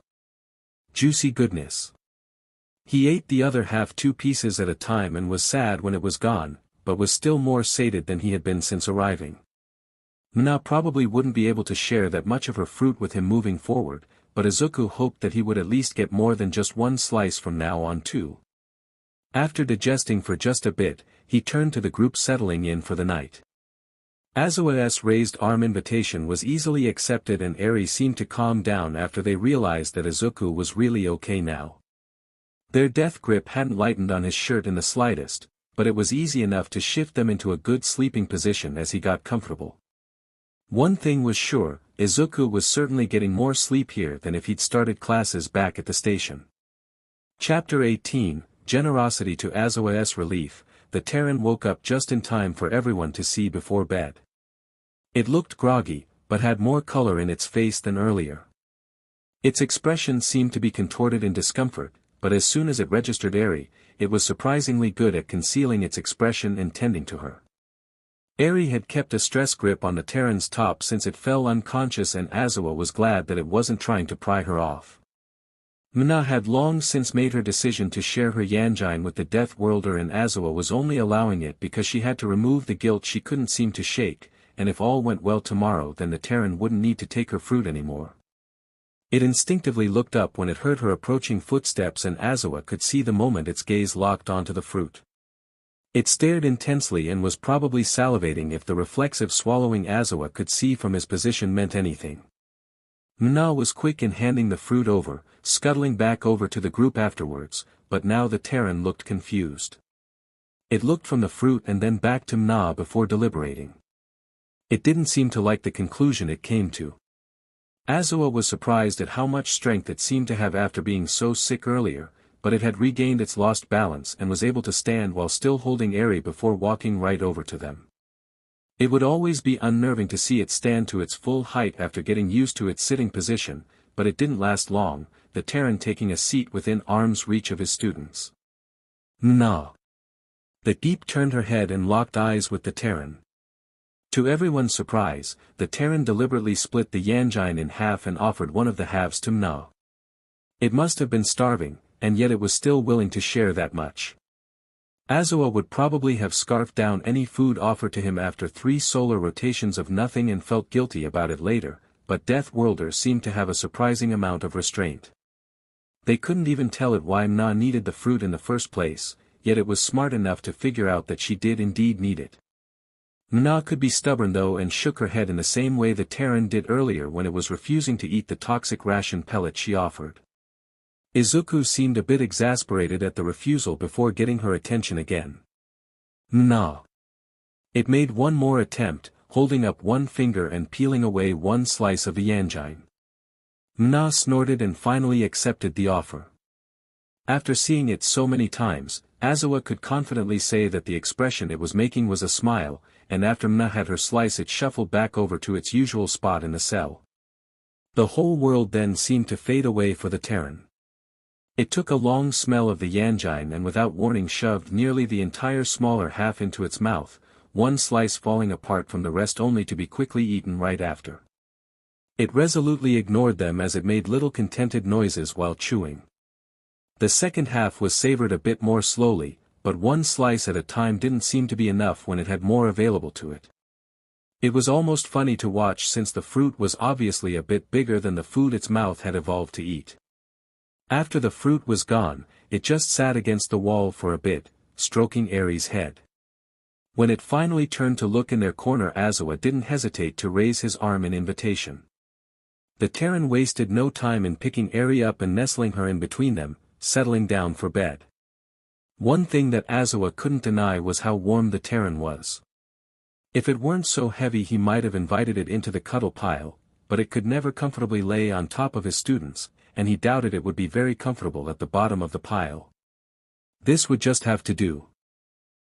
juicy goodness. He ate the other half 2 pieces at a time and was sad when it was gone, but was still more sated than he had been since arriving. Mna probably wouldn't be able to share that much of her fruit with him moving forward, but Izuku hoped that he would at least get more than just 1 slice from now on too. After digesting for just a bit, he turned to the group settling in for the night. Azua's raised arm invitation was easily accepted and Eri seemed to calm down after they realized that Izuku was really okay now. Their death grip hadn't lightened on his shirt in the slightest, but it was easy enough to shift them into a good sleeping position as he got comfortable. One thing was sure, Izuku was certainly getting more sleep here than if he'd started classes back at the station. Chapter 18, Generosity to Azua's Relief. The Terran woke up just in time for everyone to see before bed. It looked groggy, but had more color in its face than earlier. Its expression seemed to be contorted in discomfort, but as soon as it registered Eri, it was surprisingly good at concealing its expression and tending to her. Eri had kept a stress grip on the Terran's top since it fell unconscious and Azua was glad that it wasn't trying to pry her off. Mna had long since made her decision to share her Yanjin with the Death Worlder and Azua was only allowing it because she had to remove the guilt she couldn't seem to shake, and if all went well tomorrow then the Terran wouldn't need to take her fruit anymore. It instinctively looked up when it heard her approaching footsteps and Azua could see the moment its gaze locked onto the fruit. It stared intensely and was probably salivating if the reflexive swallowing Azua could see from his position meant anything. Mna was quick in handing the fruit over, scuttling back over to the group afterwards, but now the Terran looked confused. It looked from the fruit and then back to Mna before deliberating. It didn't seem to like the conclusion it came to. Azua was surprised at how much strength it seemed to have after being so sick earlier, but it had regained its lost balance and was able to stand while still holding Eri before walking right over to them. It would always be unnerving to see it stand to its full height after getting used to its sitting position, but it didn't last long, the Terran taking a seat within arm's reach of his students. Mna. The Geep turned her head and locked eyes with the Terran. To everyone's surprise, the Terran deliberately split the Yanjin in half and offered one of the halves to Mna. It must have been starving, and yet it was still willing to share that much. Azua would probably have scarfed down any food offered to him after 3 solar rotations of nothing and felt guilty about it later, but Death Worlder seemed to have a surprising amount of restraint. They couldn't even tell it why Mna needed the fruit in the first place, yet it was smart enough to figure out that she did indeed need it. Mna could be stubborn though and shook her head in the same way the Terran did earlier when it was refusing to eat the toxic ration pellet she offered. Izuku seemed a bit exasperated at the refusal before getting her attention again. Mna. It made one more attempt, holding up one finger and peeling away one slice of the Yanjin. Mna snorted and finally accepted the offer. After seeing it so many times, Azua could confidently say that the expression it was making was a smile, and after Mna had her slice it shuffled back over to its usual spot in the cell. The whole world then seemed to fade away for the Terran. It took a long smell of the Yanjin and without warning shoved nearly the entire smaller half into its mouth, one slice falling apart from the rest only to be quickly eaten right after. It resolutely ignored them as it made little contented noises while chewing. The second half was savored a bit more slowly, but one slice at a time didn't seem to be enough when it had more available to it. It was almost funny to watch since the fruit was obviously a bit bigger than the food its mouth had evolved to eat. After the fruit was gone, it just sat against the wall for a bit, stroking Eri's head. When it finally turned to look in their corner, Azua didn't hesitate to raise his arm in invitation. The Terran wasted no time in picking Eri up and nestling her in between them, settling down for bed. One thing that Azua couldn't deny was how warm the Terran was. If it weren't so heavy he might have invited it into the cuddle pile, but it could never comfortably lay on top of his students, and he doubted it would be very comfortable at the bottom of the pile. This would just have to do.